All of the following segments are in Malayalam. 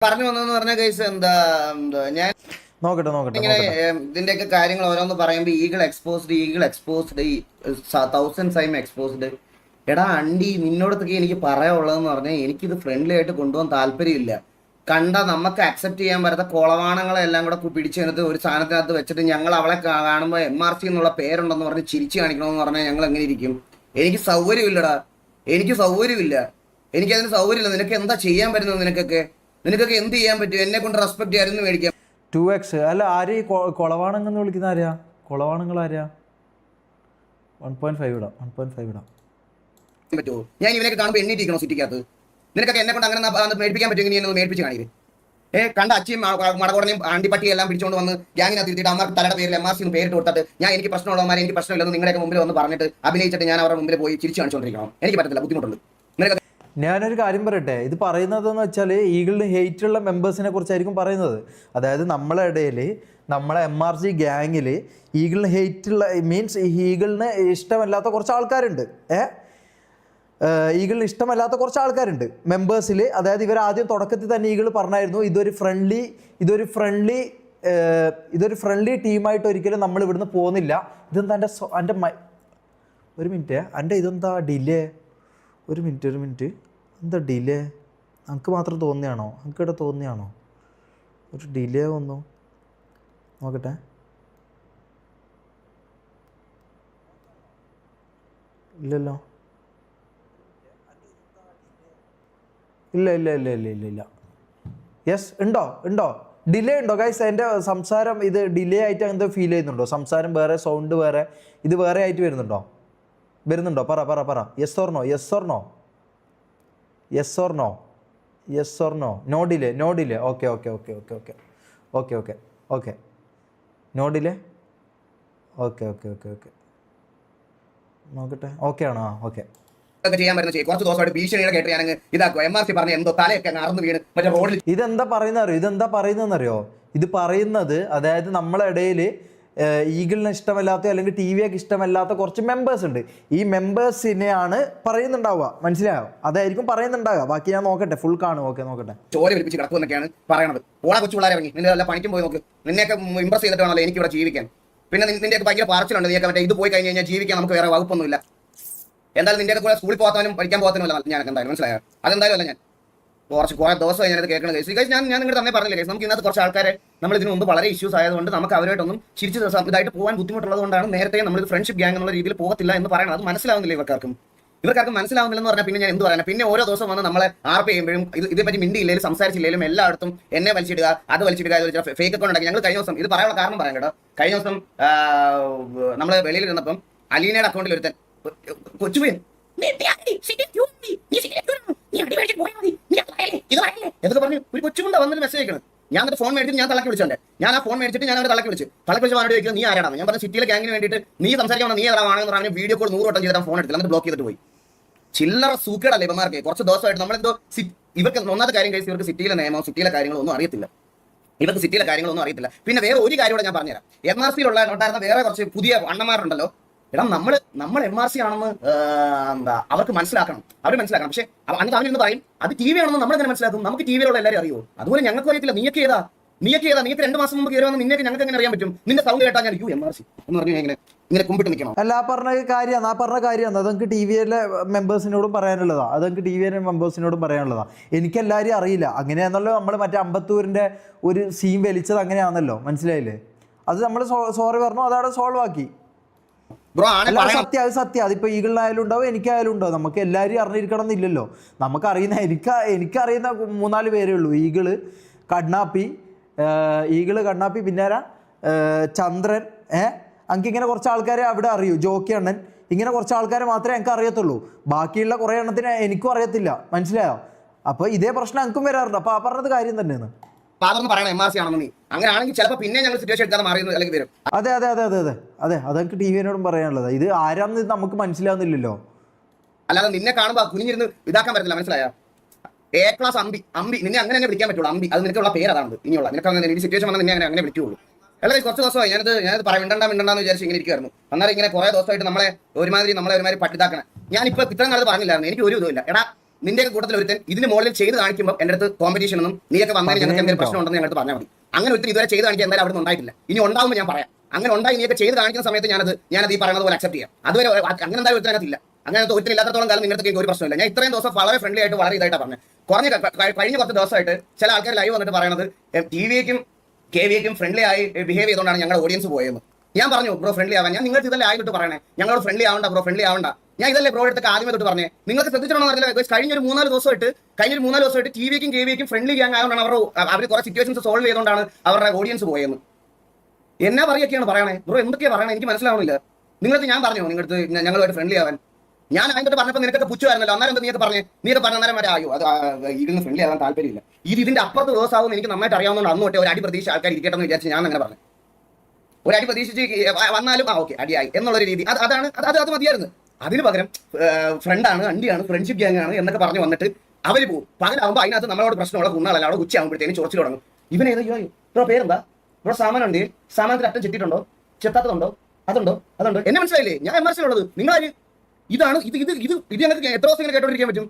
പറഞ്ഞു വന്നതെന്ന് പറഞ്ഞ കേസ് ഞാൻ ഇങ്ങനെ ഇതിന്റെയൊക്കെ കാര്യങ്ങൾ ഓരോന്ന് പറയുമ്പോ ഈഗിൾ എക്സ്പോസ്ഡ് 1000 ടൈം എക്സ്പോസ്ഡ്. എടാ അണ്ടി, നിന്നോടത്തൊക്കെ എനിക്ക് പറയാനുള്ളതെന്ന് പറഞ്ഞാൽ എനിക്കിത് ഫ്രണ്ട്ലി ആയിട്ട് കൊണ്ടുപോകാൻ താല്പര്യമില്ല. കണ്ട നമുക്ക് അക്സെപ്റ്റ് ചെയ്യാൻ പറ്റാത്ത കൊളവാണങ്ങളെ എല്ലാം കൂടെ പിടിച്ചെടുത്ത് ഒരു സാധനത്തിനകത്ത് വെച്ചിട്ട് ഞങ്ങൾ അവളെ കാണുമ്പോൾ MRC എന്നുള്ള പേരുണ്ടെന്ന് പറഞ്ഞ് ചിരിച്ചു കാണിക്കണമെന്ന് പറഞ്ഞാൽ ഞങ്ങൾ എങ്ങനെ ഇരിക്കും? എനിക്ക് സൗകര്യമില്ലടാ, എനിക്ക് സൗകര്യമില്ല, എനിക്കതിന് സൗകര്യമില്ല. നിനക്ക് എന്താ ചെയ്യാൻ പറ്റുന്നത്? നിനക്കൊക്കെ എന്ത് ചെയ്യാൻ പറ്റും? എന്നെ കൊണ്ട് റെസ്പെക്ട് ചെയ്യാനും മേടിക്കാം. 2x അല്ല, ആര് കൊളവാണെന്ന് വിളിക്കുന്ന ആരാ? കൊളവാണങ്ങൾ ആരാ? 1.5 ഇടാം, 1.5 ഇടാം പറ്റുമോ? ഞാൻ ഇവനൊക്കെ കാണുമ്പോൾ എണ്ണീറ്റിരിക്കണോ സിറ്റിക്കകത്ത്? നിനക്കൊക്കെ എന്നെ കൊണ്ട് അങ്ങനെ മേടിപ്പിക്കാൻ പറ്റുമെങ്കിൽ നീ എന്നെ മേടിപ്പിച്ച് കാണിക്കും. കണ്ട അച്ചിയും മടകോടനെയും അണ്ടിപ്പട്ടിയും എല്ലാം പിടിച്ചുകൊണ്ട് വന്ന് ഗ്യാങ്ങിനകത്ത് ഇരുത്തിയിട്ട് അമ്മർക്ക് തലയുടെ പേരിൽ MRC പേരിട്ട് കൊടുത്തിട്ട് എനിക്ക് പ്രശ്നമുള്ളവന്മാരെ എനിക്ക് പ്രശ്നമില്ലെന്ന് നിങ്ങളുടെയൊക്കെ മുമ്പിൽ വന്ന് പറഞ്ഞിട്ട് അഭിനയിച്ചിട്ട് ഞാൻ അവരുടെ മുമ്പിൽ പോയി ചിരിച്ചു കാണിച്ചുകൊണ്ടിരിക്കണം. എനിക്ക് പറ്റത്തില്ല, ബുദ്ധിമുട്ടുണ്ട്. ഞാനൊരു കാര്യം പറയട്ടെ, ഇത് പറയുന്നതെന്ന് വെച്ചാൽ ഈഗിളിന് ഹെയ്റ്റുള്ള മെമ്പേഴ്സിനെ കുറിച്ചായിരിക്കും പറയുന്നത്. അതായത് നമ്മളെ ഇടയിൽ, നമ്മളെ MRC ഗ്യാങ്ങിൽ ഈഗിളിന് ഹെയ്റ്റുള്ള മീൻസ് ഈഗിളിന് ഇഷ്ടമല്ലാത്ത കുറച്ച് ആൾക്കാരുണ്ട്. ഈഗിളിന് ഇഷ്ടമല്ലാത്ത കുറച്ച് ആൾക്കാരുണ്ട് മെമ്പേഴ്സിൽ. അതായത് ഇവർ ആദ്യം തുടക്കത്തിൽ തന്നെ ഈഗിൾ പറഞ്ഞായിരുന്നു ഇതൊരു ഫ്രണ്ട്ലി ടീമായിട്ട് ഒരിക്കലും നമ്മൾ ഇവിടുന്ന് പോകുന്നില്ല. ഇതെന്താ എൻ്റെ ഒരു മിനിറ്റ്, എൻ്റെ ഇതെന്താ ഡിലേ? ഒരു മിനിറ്റ്, എന്താ ഡിലേ? നമുക്ക് മാത്രം തോന്നിയാണോ? നമുക്ക് ഇവിടെ തോന്നിയാണോ ഒരു ഡിലേ വന്നു? നോക്കട്ടെ. ഇല്ലല്ലോ, ഇല്ല. യെസ്, ഉണ്ടോ ഡിലേ ഉണ്ടോ ഗൈസ്? എൻ്റെ സംസാരം ഇത് ഡിലേ ആയിട്ട് എന്തോ ഫീൽ ചെയ്യുന്നുണ്ടോ? സംസാരം വേറെ, സൗണ്ട് വേറെ, ഇത് വേറെ ആയിട്ട് വരുന്നുണ്ടോ? പറ. Yes or no? No delay. Okay. No delay. Okay. നോക്കട്ടെ, ഓക്കെ ആണോ? ഓക്കെ. ചെയ്യാൻ പറ്റുന്ന കുറച്ച് ദിവസമായിട്ട് ഭീഷണിയുടെ കേട്ട് ഞാൻ ഇതാക്കുക. MRC പറഞ്ഞ എന്തോ തലയൊക്കെ നടന്നു വീണ് മറ്റേ റോഡിൽ. ഇതെന്താ പറയുന്നതെന്നറിയോ? ഇത് പറയുന്നത് അതായത് നമ്മളെ ഇടയിൽ ഈഗിളിന് ഇഷ്ടമല്ലാത്ത അല്ലെങ്കിൽ TVക്ക് ഇഷ്ടമല്ലാത്ത കുറച്ച് മെമ്പേഴ്സ് ഉണ്ട്. ഈ മെമ്പേഴ്സിനെയാണ് പറയുന്നുണ്ടാവുക, മനസ്സിലായോ? അതായിരിക്കും പറയുന്നുണ്ടാവുക. ബാക്കി ഞാൻ നോക്കട്ടെ, ഫുൾ കാണും. ഓക്കെ, നോക്കട്ടെ. ചോര വിളിപ്പിച്ച് കിടക്കുമെന്നൊക്കെയാണ് പറയണത്. ഓളെ കൊച്ചു പിള്ളേരെ ഇറങ്ങി നിന്റെ വല്ല പണിക്കും പോയി നോക്ക്. നിന്നെയൊക്കെ ഇംപ്രസ് ചെയ്തിട്ട് വേണമല്ലോ എനിക്ക് ഇവിടെ ജീവിക്കാൻ. പിന്നെ നിന്റെയൊക്കെ ഭയങ്കര പാർച്ചിലുണ്ട്. നീയൊക്കെ മറ്റേ ഇത് പോയി കഴിഞ്ഞ് കഴിഞ്ഞാൽ ജീവിക്കാൻ നമുക്ക് വേറെ വകുപ്പൊന്നുമില്ല. എന്തായാലും നിന്റെ കൂടെ സ്കൂളിൽ പോകാനും പഠിക്കാൻ പോകാനല്ല ഞാൻ എന്തായാലും, മനസ്സിലായോ? അതെന്തായാലും അല്ല. ഞാൻ കുറെ ദിവസം ഞാനത് കേൾക്കണം കേസ്. ഞാൻ നിങ്ങൾ തന്നെ പറഞ്ഞില്ല കേസ്, നമുക്ക് ഇന്നത്തെ കുറച്ച് ആൾക്കാരെ നമ്മൾ ഇതിനു മുമ്പ് വളരെ ഇഷ്യൂസ് ആയതുകൊണ്ട് നമുക്ക് അവരായിട്ടൊന്നും ചിരിച്ച് ഇതായിട്ട് പോകാൻ ബുദ്ധിമുട്ടുള്ളത് കൊണ്ടാണ് നേരത്തെ നമ്മൾ ഫ്രണ്ട്ഷിപ്പ് ഗ്യാങ് എന്നുള്ള രീതിയിൽ പോകത്തില്ല എന്ന് പറയുന്നത്. അത് മനസ്സിലാവുന്നില്ല ഇവർക്കാർക്കും മനസ്സിലാവുന്നില്ലെന്ന് പറഞ്ഞാൽ പിന്നെ ഞാൻ എന്ത് പറയാനാണ്? പിന്നെ ഓരോ ദിവസം വന്ന് നമ്മളെ RP ചെയ്യുമ്പോഴും ഇതേപ്പറ്റി മിണ്ടിയില്ലെങ്കിലും സംസാരിച്ചില്ലെങ്കിലും എല്ലായിടത്തും എന്നെ വലിച്ചിടുക, അത് വലിച്ചിടുക, ഫേക്ക് അക്കൗണ്ട് ഉണ്ടാക്കി. ഞങ്ങൾ കഴിഞ്ഞ ദിവസം ഇത് പറയാനുള്ള കാരണം പറയാൻ കേട്ടോ. കഴിഞ്ഞ ദിവസം നമ്മൾ വെളിയിൽ ഇരുന്നപ്പം അലീനയുടെ അക്കൗണ്ടിൽ ഒരുത്തൻ കൊച്ചുപയ്യൻ എന്നൊക്കെ പറഞ്ഞു ഒരു കൊച്ചുമുണ്ട വന്നൊരു മെസ്സേജ് അയക്കണം. ഞാൻ എന്നിട്ട് ഫോൺ മേടിച്ചിട്ട് ഞാൻ തളക്കി വിളിച്ചോണ്ട് ഞാൻ ആ ഫോൺ മേടിച്ചിട്ട് ഞാൻ അവരെ തളക്കി വിളിച്ച് അവനോട് ചോദിക്കുന്നത് നീ ആരാണ്? ഞാൻ പറഞ്ഞ സിറ്റിയിലെ ഗ്യാങ്ങിന് വേണ്ടിയിട്ട് നീ സംസാരിക്കണം, നീ ഏതാണെന്ന് പറഞ്ഞ് വീഡിയോ കോൾ 100 വട്ടം ചെയ്താൽ ഫോൺ എടുത്തില്ല, എന്നിട്ട് ബ്ലോക്ക് ചെയ്തിട്ട് പോയി. ചില്ലറ സൂക്കേടല്ലേ ഇവന്മാർക്ക്? കുറച്ച് ദിവസമായിട്ട് നമ്മളെന്തോ ഇവർക്ക് ഒന്നാമത്തെ കാര്യം കഴിച്ച് ഇവർക്ക് സിറ്റിയിലെ നിയമം, സിറ്റിയിലെ കാര്യങ്ങളൊന്നും അറിയത്തില്ല. പിന്നെ വേറെ ഒരു കാര്യം കൂടെ ഞാൻ പറഞ്ഞുതരാം. MRCയിലുള്ള ഉണ്ടായിരുന്ന വേറെ കുറച്ച് പുതിയ അണ്ണന്മാരുണ്ടല്ലോ. എടാ നമ്മൾ MRC ആണെന്ന് അവർക്ക് മനസ്സിലാക്കണം, പക്ഷെ അവനിന്ന് പറയും അത് TV ആണെന്ന് നമ്മളെങ്ങനെ മനസ്സിലാക്കും? നമുക്ക് TVയിലുള്ള എല്ലാവരും അറിയോ? അതുപോലെ ഞങ്ങൾക്ക് അറിയത്തില്ല. നീയൊക്കെ ഏതാ? നീക്ക് 2 മാസം മുമ്പ് കയറി വന്ന് നിന്നൊക്കെ ഞങ്ങൾക്ക് എങ്ങനെ അറിയാൻ പറ്റും? നിന്റെ സൗണ്ട് കേട്ടാൽ ഞാൻ MRC എന്ന് പറഞ്ഞു ഇങ്ങനെ കുമ്പിട്ട് നിൽക്കണം. അല്ല, ആ പറഞ്ഞ കാര്യമാണ്. അതെനിക്ക് TVയിലെ മെമ്പേഴ്സിനോടും പറയാനുള്ളതാ. എനിക്കെല്ലാവരും അറിയില്ല. അങ്ങനെയാണല്ലോ നമ്മൾ മറ്റേ അമ്പത്തൂരിന്റെ ഒരു സീൻ വലിച്ചത്, അങ്ങനെയാണല്ലോ, മനസ്സിലായില്ലേ? അത് നമ്മൾ സോറി പറഞ്ഞു, അതവിടെ സോൾവ് ആക്കി. സത്യം. അതിപ്പോ ഈഗിളിനായാലും ഉണ്ടാവും, എനിക്കായാലും ഉണ്ടാവും. നമുക്ക് എല്ലാവരും അറിഞ്ഞിരിക്കണം എന്നില്ലല്ലോ. നമുക്കറിയുന്ന എനിക്കറിയുന്ന 3-4 പേരേ ഉള്ളൂ. ഈഗിള്, കണ്ണാപ്പി, പിന്നെ ചന്ദ്രൻ, എനിക്കിങ്ങനെ കുറച്ച് ആൾക്കാരെ അവിടെ അറിയൂ. ജോക്കി അണ്ണൻ, ഇങ്ങനെ കുറച്ച് ആൾക്കാരെ മാത്രമേ എനിക്ക് അറിയത്തുള്ളൂ. ബാക്കിയുള്ള കുറേ എണ്ണത്തിന് എനിക്കും അറിയത്തില്ല, മനസ്സിലായോ? അപ്പൊ ഇതേ പ്രശ്നം എനിക്കും വരാറുണ്ട്. അപ്പൊ ആ പറഞ്ഞത് കാര്യം തന്നെയാണ്. MRC ആണെന്ന് നീ അങ്ങനെയാണെങ്കിൽ ചിലപ്പോൾ പിന്നെ ഞങ്ങൾ സിറ്റുവേഷൻ എടുക്കാതെ മാറിയെന്ന് അല്ലെങ്കിൽ വരും. അതെ, അതെനിക്ക് TVനോടും പറയാനുള്ളത്. ഇത് ആരാന്ന് നമുക്ക് മനസ്സിലാവുന്നില്ലല്ലോ. അല്ലാതെ നിന്നെ കാണുമ്പോൾ കുനിഞ്ഞിരുന്ന് ഇതാക്കാൻ പറ്റില്ല, മനസ്സിലായ? A ക്ലാസ് അമ്പി നിന്നെ അങ്ങനെ തന്നെ വിളിക്കാൻ പറ്റുള്ളൂ. അമ്പി, അത് നിനക്കുള്ള പേര് അതാണ്. ഇനിയുള്ള നിനക്ക് അങ്ങനെ സിറ്റുവേഷൻ വന്നാൽ നിന്നെ അങ്ങനെ വിളിക്കുള്ളൂ. അല്ലാതെ കുറച്ച് ദിവസമായി ഞാനത് മിണ്ടണ്ടെന്ന് വിചാരിച്ച് ഇങ്ങനെ ഇരിക്കുമായിരുന്നു. അന്നേരം ഇങ്ങനെ കുറേ ദിവസമായിട്ട് നമ്മളെ ഒരുമാതിരി പട്ടിതാക്കണം. ഞാനിപ്പോൾ ഇത്രയും കാലത്ത് പറഞ്ഞില്ലായിരുന്നു എനിക്ക് ഒരു ഇതുമില്ല. എടാ നിന്റെ കൂട്ടത്തിൽ ഒരുത്തൻ ഇതിന് മുകളിൽ ചെയ്ത് കാണിക്കുമ്പോൾ എന്റെ അടുത്ത് കോമ്പറ്റീഷൻ ഒന്നും നീയൊക്കെ വന്നതിന് ഞങ്ങൾക്ക് എന്തെങ്കിലും പ്രശ്നം ഉണ്ടെന്ന് ഞങ്ങൾക്ക് പറഞ്ഞാൽ മതി. അങ്ങനെ ഒരുത്തൻ ഇതുവരെ ചെയ്ത് കാണിക്കാൻ എന്തായാലും അവിടെ നിന്ന് ഉണ്ടായിട്ടില്ല. ഇനി ഉണ്ടാവുമ്പോൾ ഞാൻ പറയാം. അങ്ങനെ ഉണ്ടായി നീയൊക്കെ ചെയ്ത് കാണിക്കുന്ന സമയത്ത് ഞാനത് ഈ പറയുന്നത് പോലെ അക്സെപ്റ്റ് ചെയ്യാം. അതുവരെ അങ്ങനെ എന്തായാലും ഒരുത്തനകത്തില്ല. അങ്ങനത്തെ ഒരുത്തരം ഇല്ലാത്തത്തോളം കാലം നിങ്ങൾക്ക് ഒരു പ്രശ്നമില്ല. ഞാൻ ഇത്രയും ദിവസം വളരെ ഫ്രണ്ട്ലി ആയിട്ട് വളരെ ഇതായിട്ടാണ് പറഞ്ഞത്. കഴിഞ്ഞ കുറച്ച് ദിവസമായിട്ട് ചില ആൾക്കാർ ലൈവ് വന്നിട്ട് പറയുന്നത് TVAക്കും KVAക്കും ഫ്രണ്ട്ലി ആയി ബിഹേവ് ചെയ്തുകൊണ്ടാണ് ഞങ്ങളുടെ ഓഡിയൻസ് പോയെന്ന്. ഞാൻ പറഞ്ഞു ബ്രോ ഫ്രണ്ട്ലി ആവാൻ. ഞാൻ നിങ്ങൾക്ക് ഇതല്ലേ ആയിട്ട് പറയണേ, ഞങ്ങളോട് ഫ്രണ്ട്ലി ആവണ്ട ബ്രോ, ഫ്രണ്ട്ലി ആവണ്ട. ഞാൻ ഇതല്ലേ ബ്രോ എടുത്തൊക്കെ ആദ്യമേ തൊട്ട് പറഞ്ഞേ. നിങ്ങൾക്ക് ശ്രദ്ധിച്ചിട്ടുണ്ടോ അറിയില്ല, കഴിഞ്ഞ ഒരു 3-4 ദിവസമായിട്ട് TVAക്കും KVAക്കും ഫ്രണ്ട്ലി ഗ്യാങ് ആയതുകൊണ്ടാണ് അവർ കുറെ സിറ്റുവേഷൻസ് സോൾവ് ചെയ്തുകൊണ്ടാണ് അവരുടെ ഓഡിയൻസ് പോയെന്ന്. എന്നാ പറയൊക്കെയാണ് പറയണേ ബ്രോ, എന്തൊക്കെയാണ് പറയണേ എനിക്ക് മനസ്സിലാവുന്നില്ല. നിങ്ങൾക്ക് ഞാൻ പറഞ്ഞു നിങ്ങൾക്ക് ഞങ്ങളുമായിട്ട് ഫ്രണ്ട്ലി ആവാൻ. ഞാൻ അതിൻ്റെ പറഞ്ഞപ്പോൾ നിനക്കൊക്കെ പുച്ഛമായിരുന്നല്ലോ. അന്നേരം എന്താ നീയൊക്കെ പറഞ്ഞ അന്നേരം വരെ ആയോ അത് ഇതിന് ഫ്രണ്ട്ലി ആവാൻ താല്പര്യമില്ല. ഇതിന്റെ അപ്പുറത്ത് ദിവസമാവും എനിക്ക് നന്നായിട്ട് അറിയാവുന്നതുകൊണ്ട് അന്ന് തൊട്ടേ ഒരു അടി പ്രതീക്ഷ ആൾക്കാർ ഇരിക്കട്ടെ എന്ന് വിചാരിച്ച് ഞാൻ അങ്ങനെ പറഞ്ഞു. ഒരു അടി പ്രതീക്ഷിച്ച് വന്നാലും ഓക്കെ അടിയായി എന്നുള്ളൊരു രീതി അത് മതിയായിരുന്നു. അതിന് പകരം ഫ്രണ്ടാണ്, അണ്ടിയാണ്, ഫ്രണ്ട്ഷിപ്പ് ഗ്യാങ് ആണ് എന്നൊക്കെ പറഞ്ഞു വന്നിട്ട് അവർ പോകും. പകലാകുമ്പോൾ അതിനകത്ത് നമ്മളോട് പ്രശ്നമുള്ള കുന്നാളല്ല, അവിടെ ഉച്ചയാകുമ്പോഴത്തേനും ചൊറിച്ചിൽ തുടങ്ങും. ഇവനേതോ ബ്രോ പേരെന്താ ബ്രോ, സാമാനുണ്ട്, സാമാനത്തിൽ അറ്റം ചെത്തിയിട്ടുണ്ടോ, ചെത്താത്തതുണ്ടോ, അതുണ്ടോ. എന്നെ മനസ്സിലായില്ലേ? ഞാൻ MRC-യിലുള്ളത്. നിങ്ങളാര്? ഇതാണ് ഇത് ഞങ്ങൾക്ക് എത്ര ദിവസം ഇങ്ങനെ കേട്ടോണ്ടിരിക്കാൻ പറ്റും?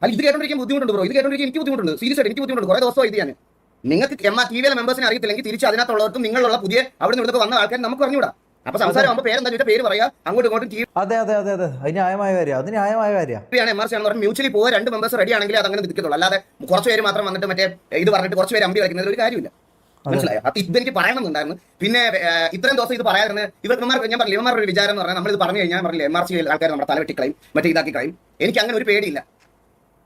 അല്ല ഇത് കേട്ടോണ്ടിരിക്കാൻ ബുദ്ധിമുട്ടുണ്ട് ബ്രോ, ഇത് കേട്ടോണ്ടിരിക്കാൻ എനിക്ക് ബുദ്ധിമുട്ടുണ്ട്, സീരിയസ് ആയിട്ട് എനിക്ക് ബുദ്ധിമുട്ടുണ്ട്. കുറെ ദിവസമായി ഇത് ഞാൻ. നിങ്ങൾക്ക് TVയിലെ മെമ്പേഴ്സിനെ അറിയത്തില്ലെങ്കിൽ തിരിച്ച് അതിനകത്തുള്ളവർക്കും നിങ്ങളുള്ള പുതിയ അവിടെ നിന്ന് വന്ന ആൾക്കാർ നമുക്ക് പറഞ്ഞുകൂടാ. അപ്പൊ സംസാരം ആകുമ്പോൾ പേരെന്താ ചോദിച്ചാൽ പേര് പറയാ, അങ്ങോട്ടും ഇങ്ങോട്ടും അതെ അത് ന്യായമായ കാര്യം. MRC ആണെന്ന് പറഞ്ഞാൽ മ്യൂച്വലി പോയ 2 മെമ്പേഴ്സ് റെഡി ആണെങ്കിൽ അത് അങ്ങനെ നിൽക്കത്തുള്ളൂ. അല്ലാതെ കുറച്ച് പേര് മാത്രം വന്നിട്ട് മറ്റേ ഇത് പറഞ്ഞിട്ട് കുറച്ച് പേര് അമ്പി വയ്ക്കുന്നതിൽ ഒരു കാര്യമില്ല. മനസ്സിലായോ? അപ്പൊ ഇതെനിക്ക് പറയണമെന്നുണ്ടായിരുന്നു. പിന്നെ ഇത്രയും ദിവസം ഇത് പറയാറുണ്ട് ഇവർക്ക്. ഞാൻ പറഞ്ഞില്ല, ഇവന്മാരുടെ ഒരു വിചാരം എന്ന് പറഞ്ഞാൽ നമ്മൾ ഇത് പറഞ്ഞു കഴിഞ്ഞാൽ പറഞ്ഞില്ല MRC ആൾക്കാർ നമ്മുടെ തലവെട്ടി കളയും, മറ്റേ ഇതാക്കി കളയും. എനിക്ക് അങ്ങനെ ഒരു പേടിയില്ല.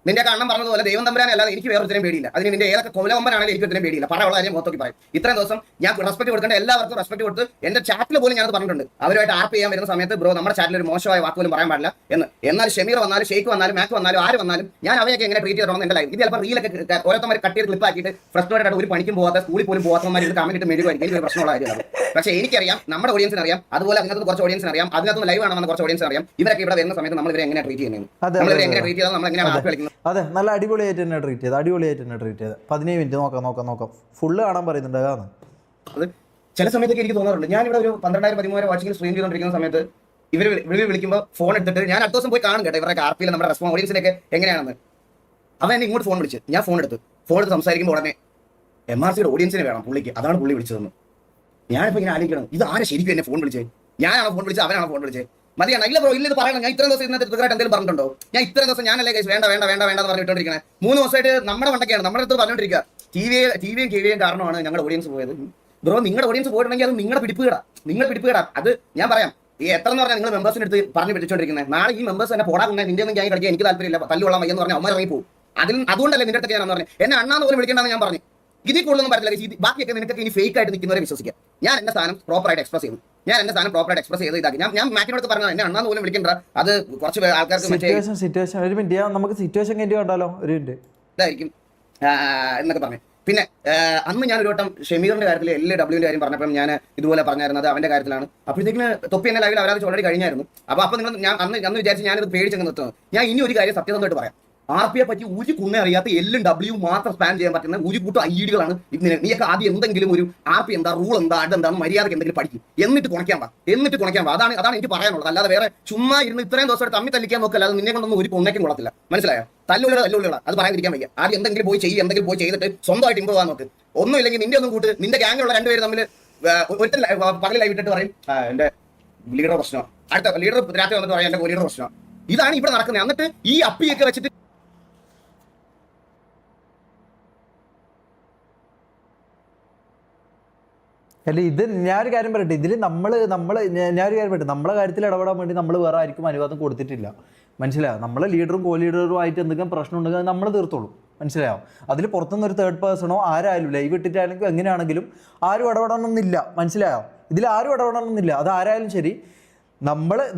നിന്റെ അണ്ണൻ പറഞ്ഞതുപോലെ ദൈവം തമ്പുരാനെ അല്ലാതെ എനിക്ക് വേറൊരുത്തരം പേടിയില്ല. അതിന് നിന്റെ ഏതൊക്കെ കൊലകൊമ്പനാണെങ്കിലും എനിക്ക് ഒത്തിരി പേടിയില്ല. പറയാനുള്ള കാര്യം മൊത്തത്തിൽ പറയും. ഇത്രയും ദിവസം ഞാൻ റെസ്പെക്ട് കൊടുക്കേണ്ട എല്ലാവർക്കും റെസ്പെക്ട് കൊടുത്ത് എന്റെ ചാറ്റിൽ പോലും ഞാനത് പറഞ്ഞിട്ടുണ്ട്. അവരുമായിട്ട് ആർപ്പ് ചെയ്യാൻ വരുന്ന സമയത്ത് ബ്രോ നമ്മുടെ ചാറ്റിൽ ഒരു മോശമായ വാക്ക് പോലും പറയാൻ പാടില്ല എന്ന്. എന്നാൽ ഷമീർ വന്നാലും ഷെയ്ഖ് വന്നാലും മാക്ക് വന്നാലും ആര് വന്നാലും ഞാൻ അവയൊക്കെ എങ്ങനെ ട്രീറ്റ് ചെയ്തോണം എന്റെ ലൈഫ്. ഇത് ചിലപ്പോൾ റീലൊക്കെ ഓരോരുത്തർ കട്ട് ചെയ്ത് ക്ലിപ്പ് ആക്കിയിട്ട് ഫ്രസ്ട്രേറ്റഡ് ആയിട്ട് ഒരു പണിക്കും പോകാത്ത സ്കൂളിൽ പോലും പോകാത്തമാർ ഇത് കമന്റ് ഇട്ട് മെഴുകുമായിരിക്കും. എനിക്ക് ഒരു പ്രശ്നമുള്ള കാര്യമാണ്. പക്ഷേ എനിക്കറിയാം, നമ്മുടെ ഓഡിയൻസിന് അറിയാം, അതുപോലെ അതിനകത്ത് കുറച്ച് ഓഡിയൻസിന് അറിയാം, അതിനകത്ത് ലൈവ് ആണെന്ന് കുറച്ച് ഓഡിയൻസിന് അറിയാം. ഇവരൊക്കെ ഇവിടെ വരുന്ന സമയത്ത് നമ്മൾ ഇവരെ എങ്ങനെ ട്രീറ്റ് ചെയ്യുന്നത്, നമ്മൾ എങ്ങനെ ട്രീറ്റ് ചെയ്താൽ നമ്മൾ എങ്ങനെ ആപ്പ് കളിക്കുന്നത്. അതെ, നല്ല അടിപൊളിയായിട്ട് തന്നെ ട്രീറ്റ് ചെയ്ത് 15 മിനിറ്റ് നോക്കാം ഫുള്ള് കാണാൻ പറയുന്നുണ്ട്. അതാണ് അത് ചില സമയത്തൊക്കെ എനിക്ക് തോന്നാറുണ്ട്. ഞാൻ ഇവിടെ ഒരു 12,000-13,000 വാച്ചിങ്ങിൽ സ്ട്രീം ചെയ്തുകൊണ്ടിരിക്കുന്ന സമയത്ത് ഇവർ വിളിക്കുമ്പോൾ ഫോൺ എടുത്തിട്ട് ഞാൻ അടുത്ത ദിവസം പോയി കാണും കേട്ടോ ഇവരുടെ ആർപ്പിയിൽ നമ്മുടെ റെസ്പോൺസ് ഓഡിയൻസിനൊക്കെ എങ്ങനെയാണെന്ന്. അവൻ എന്നെ ഇങ്ങോട്ട് ഫോൺ വിളിച്ച്, ഞാൻ ഫോൺ എടുത്ത് സംസാരിക്കുമ്പോൾ ഉടനെ MRC-യുടെ ഓഡിയൻസിനെ വേണം പുള്ളിക്ക്, അതാണ് പുള്ളി വിളിച്ചതെന്ന്. ഞാനിപ്പോൾ ഇങ്ങനെ ആലോചിക്കണം, ഇത് ആരെ ശരിക്കും എന്നെ ഫോൺ വിളിച്ചത്? ഞാനാണോ ഫോൺ വിളിച്ചത്, അവനാണോ ഫോൺ വിളിച്ചത്? മതിയാണ്. ഇല്ല ബ്രോ, ഇല്ല ഇത് പറയണം. ഞാൻ ഇത്രയും ദിവസം ഇന്നത്തെ ട്രിഗറായിട്ട് എന്തെങ്കിലും പറഞ്ഞിട്ടുണ്ടോ? ഞാൻ ഇത്രയും ദിവസം ഞാനല്ലേ കേസ് വേണ്ട എന്ന് പറഞ്ഞിട്ടുണ്ടിരിക്കണേ. 3 ദിവസമായിട്ട് നമ്മുടെ വണ്ടൊക്കെയാണ് നമ്മുടെ അടുത്ത് പറഞ്ഞുകൊണ്ടിരിക്കുക. TVയും KVയും കാരണമാണ് ഞങ്ങളുടെ ഓഡിയൻസ് പോയത്. ബ്രോ നിങ്ങളുടെ ഓഡിയൻസ് പോയിട്ടുണ്ടെങ്കിൽ അത് നിങ്ങളുടെ പിടിപ്പുകേടാ. അത് ഞാൻ പറയാം. ഈ എത്ര എന്ന് പറഞ്ഞാൽ നിങ്ങൾ മെമ്പേഴ്സിന് എടുത്ത് പറഞ്ഞു പിടിച്ചോണ്ടിരിക്കുന്നത്. നാളെ ഈ മെമ്പേഴ്സ് എന്നെ പോടാറുണ്ട്, നിന്റെ ഒന്നും ഞാൻ കളിക്കാൻ എനിക്ക് താല്പര്യമില്ല, തല്ലുള്ള മയ്യെന്ന് പറഞ്ഞാൽ അമ്മ ഇറങ്ങി പോകും. അതുകൊണ്ടല്ലേ നിന്റെ അടുത്ത് ഞാൻ പറഞ്ഞു എന്നെ അണ്ണാന്ന് പോലും വിളിക്കേണ്ടെന്ന് ഞാൻ പറഞ്ഞു. ഇതിൽ കൂടുതലൊന്നും പറഞ്ഞില്ല. ബാക്കിയൊക്കെ നിനക്കൊക്കെ ഇനി ഫേക്ക് ആയിട്ട് നിൽക്കുന്നവരെ വിശ്വസിക്കാം. ഞാൻ എന്റെ സാധനം പ്രോപ്പറായിട്ട് എക്സ്പ്രസ് ചെയ്ത് ഇതാക്കി ഞാൻ മാറ്റിനോട് പറഞ്ഞത് എന്നെ അണ്ണാന്ന് പോലും വിളിക്കണ്ട. അത് കുറച്ച് ആൾക്കാർക്ക് സിറ്റുവേഷൻ ഒരു മിനിറ്റ് നമുക്ക് സിറ്റുവേഷൻ കഴിഞ്ഞ് കണ്ടാലോ ഒരു മിനിറ്റ് ഇതായിരിക്കും എന്നൊക്കെ പറഞ്ഞു. പിന്നെ അന്ന് ഞാൻ ഒരു വട്ടം ഷമീറിന്റെ കാര്യത്തിൽ LWന്റെ കാര്യം പറഞ്ഞപ്പോൾ ഞാൻ ഇതുപോലെ പറഞ്ഞായിരുന്നത് അവന്റെ കാര്യത്തിലാണ്. അപ്പോഴത്തേക്കിന് തൊപ്പി എന്നെ ലൈവിൽ അവരത് ഓൾറെഡി കഴിഞ്ഞായിരുന്നു. അപ്പോൾ നിങ്ങൾ ഞാൻ അന്ന് വിചാരിച്ച് ഞാനിത് പേടിച്ചങ്ങ് നിർത്തുന്നത്. ഞാൻ ഇനി ഒരു കാര്യം സത്യസന്ധമായിട്ട് പറയാം. RPയെ പറ്റി ഒരു കുണ്ണെ അറിയാത്ത LW മാത്രം സ്പാൻ ചെയ്യാൻ പറ്റുന്ന ഒരു കൂട്ടം ഐഡികളാണ്. നീയൊക്കെ ആദ്യം എന്തെങ്കിലും ഒരു RP എന്താ, റൂൾ എന്താ, അതെന്താണ്, മര്യാദക്ക് എന്തെങ്കിലും പഠിക്കും, എന്നിട്ട് കുണയ്ക്കാൻ വാ. അതാണ് എനിക്ക് പറയാനുള്ളത്. അല്ലാതെ വേറെ ചുമ്മാ ഇരുന്ന് ഇത്രയും ദിവസം തമ്മി തല്ലിക്കാൻ നോക്കല്ല. അത് നിന്നെ കൊണ്ടൊന്നും ഒരു പൊണ്ണയ്ക്കും കൊള്ളത്തില്ല. മനസ്സിലായോ? തല്ലുള്ള അത് പറയാതിരിക്കാൻ വയ്യ. ആദ്യം എന്തെങ്കിലും പോയി ചെയ്തിട്ട് സ്വന്തമായിട്ട് ഇമ്പ്രൂവ് ആകാൻ നോക്ക്. ഒന്നും ഇല്ലെങ്കിൽ നിന്റെ ഒന്നും കൂട്ട് നിന്റെ ഗ്യാങ്ങിലുള്ള 2 പേര് തമ്മിൽ ഒറ്റ പകൽ ലൈവ് ഇട്ടിട്ട് പറയും എന്റെ ലീഡർ പ്രശ്നം, അടുത്ത ലീഡർ രാത്രി വന്നിട്ട് പറയാം എന്റെ ലീഡർ പ്രശ്നം. ഇതാണ് ഇവിടെ നടക്കുന്നത്. എന്നിട്ട് ഈ അപ്പിയൊക്കെ വെച്ചിട്ട് അല്ല ഇത് ഞാനൊരു കാര്യം പറയട്ടെ, ഇതിൽ ഞാനൊരു കാര്യം പറയട്ടെ, നമ്മളെ കാര്യത്തിൽ ഇടപെടാൻ വേണ്ടി നമ്മൾ വേറെ ആർക്കും അനുവാദം കൊടുത്തിട്ടില്ല. മനസ്സിലായോ? നമ്മളെ ലീഡറും കോ ലീഡറും ആയിട്ട് എന്തെങ്കിലും പ്രശ്നം ഉണ്ടെങ്കിൽ അത് നമ്മൾ തീർത്തോളും. മനസ്സിലായോ? അതിൽ പുറത്തുനിന്ന് ഒരു തേർഡ് പേഴ്സണോ ആരായാലും ലൈവ് ഇട്ടിട്ടാണെങ്കിലും എങ്ങനെയാണെങ്കിലും ആരും ഇടപെടണമെന്നില്ല. മനസ്സിലായോ? ഇതിൽ ആരും ഇടപെടണമെന്നില്ല. അത് ആരായാലും ശരി,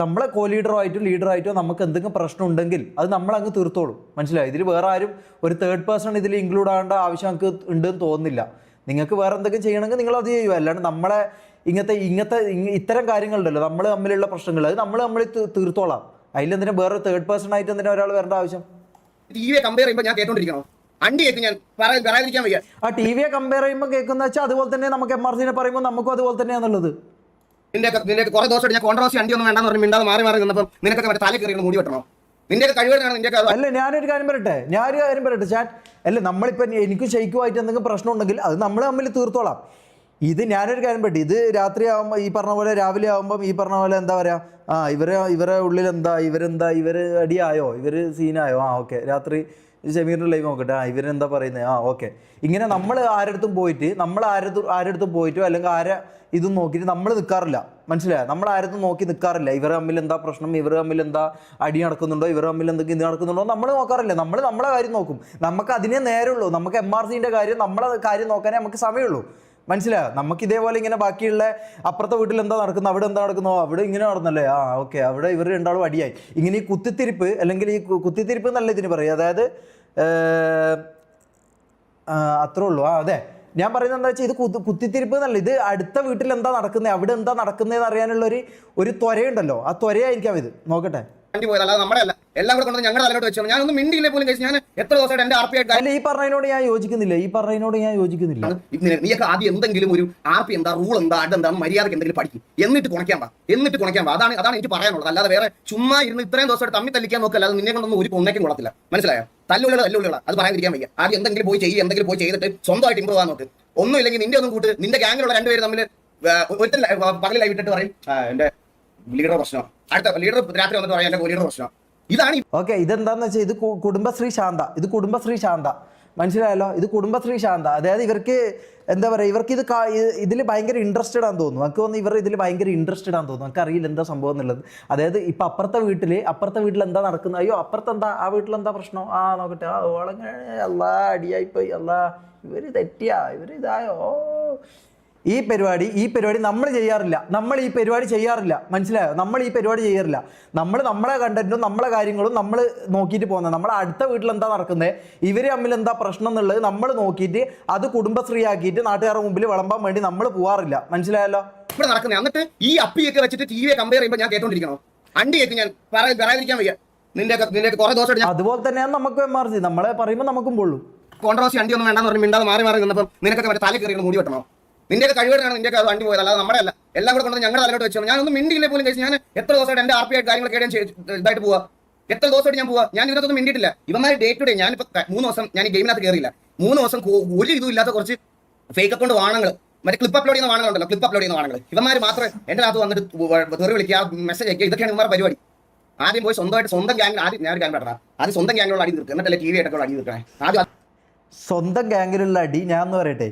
നമ്മളെ കോ ലീഡറായിട്ടോ ലീഡറായിട്ടോ നമുക്ക് എന്തെങ്കിലും പ്രശ്നം ഉണ്ടെങ്കിൽ അത് നമ്മളങ്ങ് തീർത്തോളും. മനസ്സിലായോ? ഇതിൽ വേറെ ആരും ഒരു തേർഡ് പേഴ്സൺ ഇതിൽ ഇൻക്ലൂഡ് ആകേണ്ട ആവശ്യം നമുക്ക് ഉണ്ടെന്ന് തോന്നുന്നില്ല. നിങ്ങൾക്ക് വേറെ എന്തെങ്കിലും ചെയ്യണമെങ്കിൽ നിങ്ങൾ അത് ചെയ്യുക. അല്ലാണ്ട് നമ്മളെ ഇത്തരം കാര്യങ്ങളുണ്ടല്ലോ നമ്മൾ തമ്മിലുള്ള പ്രശ്നങ്ങൾ, അത് നമ്മൾ തീർത്തോളാം. അതിലെന്തിനാ വേറെ തേർഡ് പേഴ്സൺ ആയിട്ട് എന്തിനാ ഒരാൾ വരേണ്ട ആവശ്യം? TVയെ കമ്പയർ ചെയ്യുമ്പോൾ ഞാൻ കേട്ടോണ്ടിരിക്കണോ? അണ്ടി കേൾക്കും ഞാൻ പറയാതിരിക്കാൻ വയ്യ. ആ TVയെ കമ്പയർ ചെയ്യുമ്പോൾ കേൾക്കുന്ന വെച്ചാൽ അതുപോലെ തന്നെ നമുക്ക് MRCനെ പറയുമ്പോൾ നമുക്കും അതുപോലെ തന്നെയാണുള്ളത്. നിന്റെ കുറെ ദിവസമായിട്ട് ഞാൻ കോൺട്രവേഴ്സി അണ്ടി ഒന്നും വേണ്ടെന്ന് പറഞ്ഞ് മിണ്ടാതെ മാറി നിന്നപ്പം നിനക്കൊക്കെ മറ്റേ തല കയറി മൂടി വെട്ടണോ? നിന്റെ കഴിവേടാണ് നിന്റെ അല്ല ഞാനൊരു കാര്യം പറയട്ടെ ചാൻ. അല്ല നമ്മളിപ്പോൾ എനിക്ക് ഷെയ്ക്കുമായിട്ട് എന്തെങ്കിലും പ്രശ്നം ഉണ്ടെങ്കിൽ അത് നമ്മൾ തമ്മിൽ തീർത്തോളാം. ഇത് ഞാനൊരു കാര്യം പറ്റി, ഇത് രാത്രി ആകുമ്പോൾ ഈ പറഞ്ഞ പോലെ, രാവിലെ ആകുമ്പം ഈ പറഞ്ഞ പോലെ എന്താ പറയുക, ഇവരെ ഉള്ളിൽ ഇവർ അടിയായോ, ഇവർ സീനായോ, ഓക്കെ രാത്രി ഷമീറിൻ്റെ ലൈവ് നോക്കട്ടെ, ഇവരെന്താ പറയുന്നത്, ഓക്കെ. ഇങ്ങനെ നമ്മൾ ആരടുത്തും പോയിട്ടോ അല്ലെങ്കിൽ ഇതും നോക്കിയിട്ട് നമ്മൾ നിൽക്കാറില്ല, മനസ്സിലായോ? നമ്മൾ ആരടുത്തും നോക്കി നിൽക്കാറില്ല. ഇവർ തമ്മിൽ എന്താ പ്രശ്നം, ഇവർ തമ്മിൽ എന്താ അടി നടക്കുന്നുണ്ടോ, ഇവർ തമ്മിൽ എന്തെങ്കിലും ഇത് നടക്കുന്നുണ്ടോ നമ്മൾ നോക്കാറില്ല. നമ്മളെ കാര്യം നോക്കും. നമുക്ക് അതിനെ നേരമുള്ളൂ. നമുക്ക് MRCൻ്റെ കാര്യം, നമ്മളെ കാര്യം നോക്കാനേ നമുക്ക് സമയമുള്ളൂ, മനസ്സിലായോ? നമുക്ക് ഇതേപോലെ ഇങ്ങനെ ബാക്കിയുള്ള അപ്പുറത്തെ വീട്ടിൽ എന്താ നടക്കുന്നു, അവിടെ എന്താ നടക്കുന്നോ, അവിടെ ഇങ്ങനെ നടന്നല്ലേ, ഓക്കെ അവിടെ ഇവർ രണ്ടാളും അടിയായി. ഇങ്ങനെ ഈ കുത്തിത്തിരിപ്പ്, അല്ലെങ്കിൽ ഈ കുത്തിത്തിരിപ്പ് എന്നല്ല ഇതിന് പറയും, അതായത് അത്രേ ഉള്ളൂ. അതെ ഞാൻ പറയുന്നത് എന്താ വെച്ചാൽ, ഇത് കുത്തിത്തിരിപ്പ് എന്നല്ല, ഇത് അടുത്ത വീട്ടിൽ എന്താ നടക്കുന്നത്, അവിടെ എന്താ നടക്കുന്നതെന്ന് അറിയാനുള്ള ഒരു ത്വരയുണ്ടല്ലോ, ആ ത്വരയായിരിക്കാം ഇത്. നോക്കട്ടെ, പോയത് അല്ലാതെ നമ്മുടെ അല്ല. എല്ലാം കൂടെ കൊണ്ട് ഞങ്ങളുടെ തലയോട്ട് വെച്ചു. ഞാനൊന്നും മിണ്ടിയില്ലേ പോലും കഴിച്ചു. ഞാൻ എത്ര ദിവസമായിട്ട് എന്റെ RP അല്ല ഈ പറഞ്ഞതിനോട് ഞാൻ യോജിക്കുന്നില്ല. നീയൊക്കെ ആദ്യം എന്തെങ്കിലും ഒരു RP എന്താ, റൂൾ എന്താ, അതെന്താന്ന് മര്യാദക്ക് എന്തെങ്കിലും പഠിക്കും, എന്നിട്ട് കുണയ്ക്കാൻ പാ. അതാണ് എനിക്ക് പറയാനുള്ളത്. അല്ലാതെ വേറെ ചുമ്മാ ഇരുന്ന് ഇത്രയും ദിവസമായിട്ട് തമ്മി തല്ലിക്കാൻ നോക്കല്ല. അത് നിന്നെ കൊണ്ടൊന്നും ഒരു കൊന്നയ്ക്കും കൊള്ളത്തില്ല, മനസ്സിലായോ? തല്ലുള്ളികള അത് പറയാതിരിക്കാൻ വയ്യ. ആദ്യം എന്തെങ്കിലും പോയി ചെയ്തിട്ട് സ്വന്തമായിട്ട് ഇമ്പ്രൂവ് ആവാൻ നോക്ക്. ഒന്നും ഇല്ലെങ്കിൽ നിന്റെ ഒന്നും കൂട്ട്, നിന്റെ ഗ്യാങ്ങിലുള്ള രണ്ടുപേരും തമ്മിൽ ഒറ്റ പകലിൽ വിട്ടിട്ട് പറയും എന്റെ ലീഡർ പ്രശ്നം, അടുത്ത ലീഡർ രാത്രി വന്നിട്ട് പറയാം എന്റെ ലീഡർ പ്രശ്നം. ഇതാണ് ഓക്കെ. ഇതെന്താന്ന് വെച്ചാൽ ഇത് കുടുംബശ്രീ ശാന്ത, മനസ്സിലായല്ലോ? ഇത് കുടുംബശ്രീ ശാന്ത. അതായത് ഇവർക്ക് എന്താ പറയുക, ഇവർക്ക് ഇതിൽ ഭയങ്കര ഇൻട്രസ്റ്റഡ് ആണെന്ന് തോന്നുന്നു. എനിക്ക് തോന്നുന്നു ഇവർ ഇതിൽ ഭയങ്കര ഇൻട്രസ്റ്റഡ് ആണെന്ന് തോന്നുന്നു. എനിക്ക് അറിയില്ല എന്താ സംഭവം എന്നുള്ളത്. അതായത് ഇപ്പം അപ്പുറത്തെ വീട്ടിൽ എന്താ നടക്കുന്നത്, അയ്യോ അപ്പുറത്തെന്താ, ആ വീട്ടിലെന്താ പ്രശ്നം, നോക്കട്ടെ, ഓളങ്ങനെ അല്ലാ അടിയായിപ്പോയി, അല്ലാ ഇവർ തെറ്റിയാ, ഇവർ ഇതായോ, ഈ പരിപാടി നമ്മൾ ചെയ്യാറില്ല. മനസ്സിലായോ? നമ്മൾ ഈ പരിപാടി ചെയ്യാറില്ല. നമ്മളെ കണ്ടന്റും നമ്മളെ കാര്യങ്ങളും നമ്മൾ നോക്കിയിട്ട് പോകുന്നത്. നമ്മളെ അടുത്ത വീട്ടിൽ എന്താ നടക്കുന്നത്, ഇവർ തമ്മിൽ എന്താ പ്രശ്നം എന്നുള്ളത് നമ്മൾ നോക്കിയിട്ട് അത് കുടുംബശ്രീ ആക്കിയിട്ട് നാട്ടുകാരുടെ മുമ്പിൽ വിളമ്പാൻ വേണ്ടി നമ്മൾ പോവാറില്ല, മനസ്സിലായല്ലോ? ഇവിടെ നടക്കുന്നത്. എന്നിട്ട് ഈ അപ്പിയൊക്കെ വെച്ചിട്ട് TV കമ്പയർ ചെയ്യുമ്പോൾ ഞാൻ കേട്ടോണ്ടിരിക്കണോ? അണ്ടി കേൾക്കും ഞാൻ പറയാതിരിക്കാൻ വയ്യ. നിന്റെ കുറെ ദിവസം അതുപോലെ തന്നെയാണ് നമുക്ക് MRC. നമ്മളെ പറയുമ്പോൾ നമുക്കും പൊള്ളു. കോൺട്രവേഴ്സി അണ്ടി ഒന്നും വേണ്ടെന്ന് പറഞ്ഞ് മിണ്ടാതെ മാറി നിന്നപ്പോൾ നിനക്കൊക്കെ മറ്റേ തല കയറി മൂടി വെട്ടണോ? നിന്റെ കഴിവേടാണ് നിന്റെ അത് വണ്ടി പോയത്, അല്ലാതെ നമ്മുടെ അല്ല. എല്ലാം കൂടെ കൊണ്ട് ഞങ്ങളുടെ തലയോട്ട് വെച്ചു. ഞാനൊന്നും മിണ്ടിയില്ലേ പോലും കഴിച്ചു. ഞാൻ എത്ര ദിവസമായിട്ട് എന്റെ RP കാര്യങ്ങളൊക്കെ ഇതായിട്ട് പോവാ. എത്ര ദിവസമായിട്ട് ഞാൻ പോവാ. ഞാൻ ഇതിനകത്തൊന്നും മിണ്ടിയിട്ടില്ല. ഇവന്മാർ ഡേ ടു ഡേ, ഞാനിപ്പോൾ 3 ദിവസം ഞാൻ ഈ ഗെയിമിനകത്ത് കയറിയില്ല. 3 ദിവസം ഒരു ഇതും ഇല്ലാത്ത കുറച്ച് ഫേക്ക് അക്കൗണ്ട് വാണങ്ങൾ, മറ്റേ ക്ലിപ്പ് അപ്ലോഡ് ചെയ്യുന്ന വാണങ്ങളുണ്ടല്ലോ, ഇവന്മാർ മാത്രമേ എൻ്റെ അകത്ത് വന്നിട്ട് തെറി വിളിക്കുക, മെസ്സേജ് അയക്കുക. ഇതൊക്കെയാണ് ഇവന്മാരുടെ പരിപാടി. ആദ്യം പോയി സ്വന്തം ഗ്യാങ്ങിൽ, ആദ്യം ഞാൻ ഒരു ഗ്യാങ് പെട്ടാ, ആദ്യം സ്വന്തം ഗ്യാങ്ങിലുള്ള അടി തീർക്കുക, എന്നിട്ടല്ലേ TV ആയിട്ടൊക്കെ അടി തീർക്കണേ. ആദ്യം സ്വന്തം ഗ്യാങ്ങിലുള്ള അടി. ഞാൻ എന്ന് പറയട്ടെ,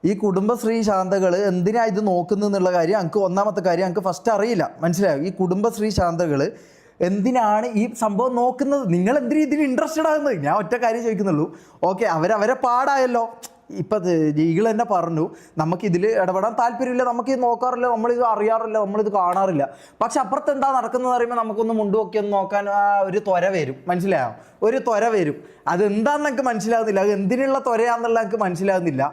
ഈ കുടുംബശ്രീ ശാന്തകൾ എന്തിനാ ഇത് നോക്കുന്നതെന്നുള്ള കാര്യം എനിക്ക് ഒന്നാമത്തെ കാര്യം എനിക്ക് ഫസ്റ്റ് അറിയില്ല, മനസ്സിലായോ? ഈ കുടുംബശ്രീ ശാന്തകൾ എന്തിനാണ് ഈ സംഭവം നോക്കുന്നത്? നിങ്ങൾ എന്തിനാ ഇതിന് ഇൻട്രസ്റ്റഡ് ആകുന്നത്? ഞാൻ ഒറ്റ കാര്യം ചോദിക്കുന്നുള്ളൂ. ഓക്കെ, അവരെ പാടായല്ലോ. ഇപ്പം ഈകൾ തന്നെ പറഞ്ഞു നമുക്കിതിൽ ഇടപെടാൻ താല്പര്യമില്ല, നമുക്കിത് നോക്കാറില്ല, നമ്മളിത് അറിയാറില്ല, നമ്മളിത് കാണാറില്ല. പക്ഷെ അപ്പുറത്ത് എന്താ നടക്കുന്നത് പറയുമ്പോൾ നമുക്കൊന്ന് മുണ്ടുമൊക്കെ ഒന്ന് നോക്കാൻ ഒരു ത്വര വരും, മനസ്സിലായോ? ഒരു ത്വര വരും. അതെന്താണെന്ന് എനിക്ക് മനസ്സിലാകുന്നില്ല. അത് എന്തിനുള്ള ത്വരയാണെന്നുള്ള എനിക്ക് മനസ്സിലാകുന്നില്ല.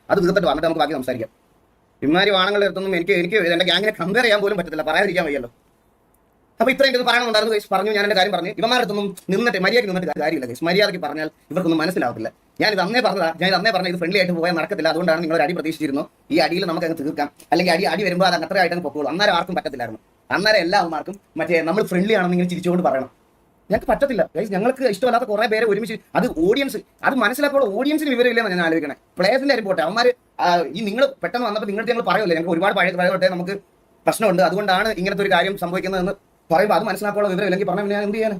അത് തീർത്തിട്ട് വന്നിട്ട് നമുക്ക് ബാക്കി സംസാരിക്കാം. ഇമാരി വാണങ്ങളുടെ അടുത്തൊന്നും എനിക്ക് എന്റെ ഗ്യാങ്ങിനെ കമ്പയർ ചെയ്യാൻ പോലും പറ്റത്തില്ല, പറയാതിരിക്കാൻ വയ്യല്ലോ. അപ്പൊ ഇത്രയും എനിക്ക് പറയണമെന്നുണ്ടായിരുന്നു. പറഞ്ഞു, ഞാൻ എന്റെ കാര്യം പറഞ്ഞു. ഇവന്മാരുടെ അടുത്തൊന്നും മര്യാദയ്ക്ക് നിന്നിട്ട് കാര്യമില്ല. മര്യാദയ്ക്ക് പറഞ്ഞാൽ ഇവർക്കൊന്നും മനസ്സിലാവത്തില്ല. ഞാൻ ഇത് അന്നേ പറഞ്ഞ ഇത് ഫ്രണ്ട്ലി ആയിട്ട് പോയാൽ നടക്കത്തില്ല. അതുകൊണ്ടാണ് നിങ്ങൾ അടി പ്രതീക്ഷിച്ചിരുന്നു. ഈ അടിയിൽ നമുക്ക് അങ്ങ് തീർക്കാം, അല്ലെങ്കിൽ അടി വരുമ്പോൾ അത് അത്ര ആയിട്ട് പൊക്കോളൂ. അന്നേരം ആർക്കും പറ്റത്തില്ലായിരുന്നു. അന്നേരം എല്ലാവർക്കും മറ്റേ നമ്മൾ ഫ്രണ്ട്ലി ആണെന്ന് ഇങ്ങനെ ചിരിച്ചുകൊണ്ട് പറയണം. ഞങ്ങൾക്ക് പറ്റത്തില്ല. ഞങ്ങൾക്ക് ഇഷ്ടമല്ലാത്ത കുറെ പേരെ ഒരുമിച്ച് അത് ഓഡിയൻസ് അത് മനസ്സിലാക്കുമ്പോൾ ഓഡിയൻസിന് വിവരമില്ലെന്ന് ഞാൻ ആലോചിക്കണേ. പ്ലേയേഴ്സിന്റെ കാര്യം പോട്ടെ, അവന്മാർ ഈ നിങ്ങൾ പെട്ടെന്ന് വന്നപ്പോൾ നിങ്ങൾക്ക് ഞങ്ങൾ പറയുമല്ലോ, ഞങ്ങൾക്ക് ഒരുപാട് പഴയ നമുക്ക് പ്രശ്നമുണ്ട്, അതുകൊണ്ടാണ് ഇങ്ങനത്തെ ഒരു കാര്യം സംഭവിക്കുന്നതെന്ന് പറയുമ്പോൾ അത് മനസ്സിലാക്കാനുള്ള വിവരം ഇല്ലെങ്കിൽ പറഞ്ഞാൽ ഞാൻ എന്ത് ചെയ്യാൻ?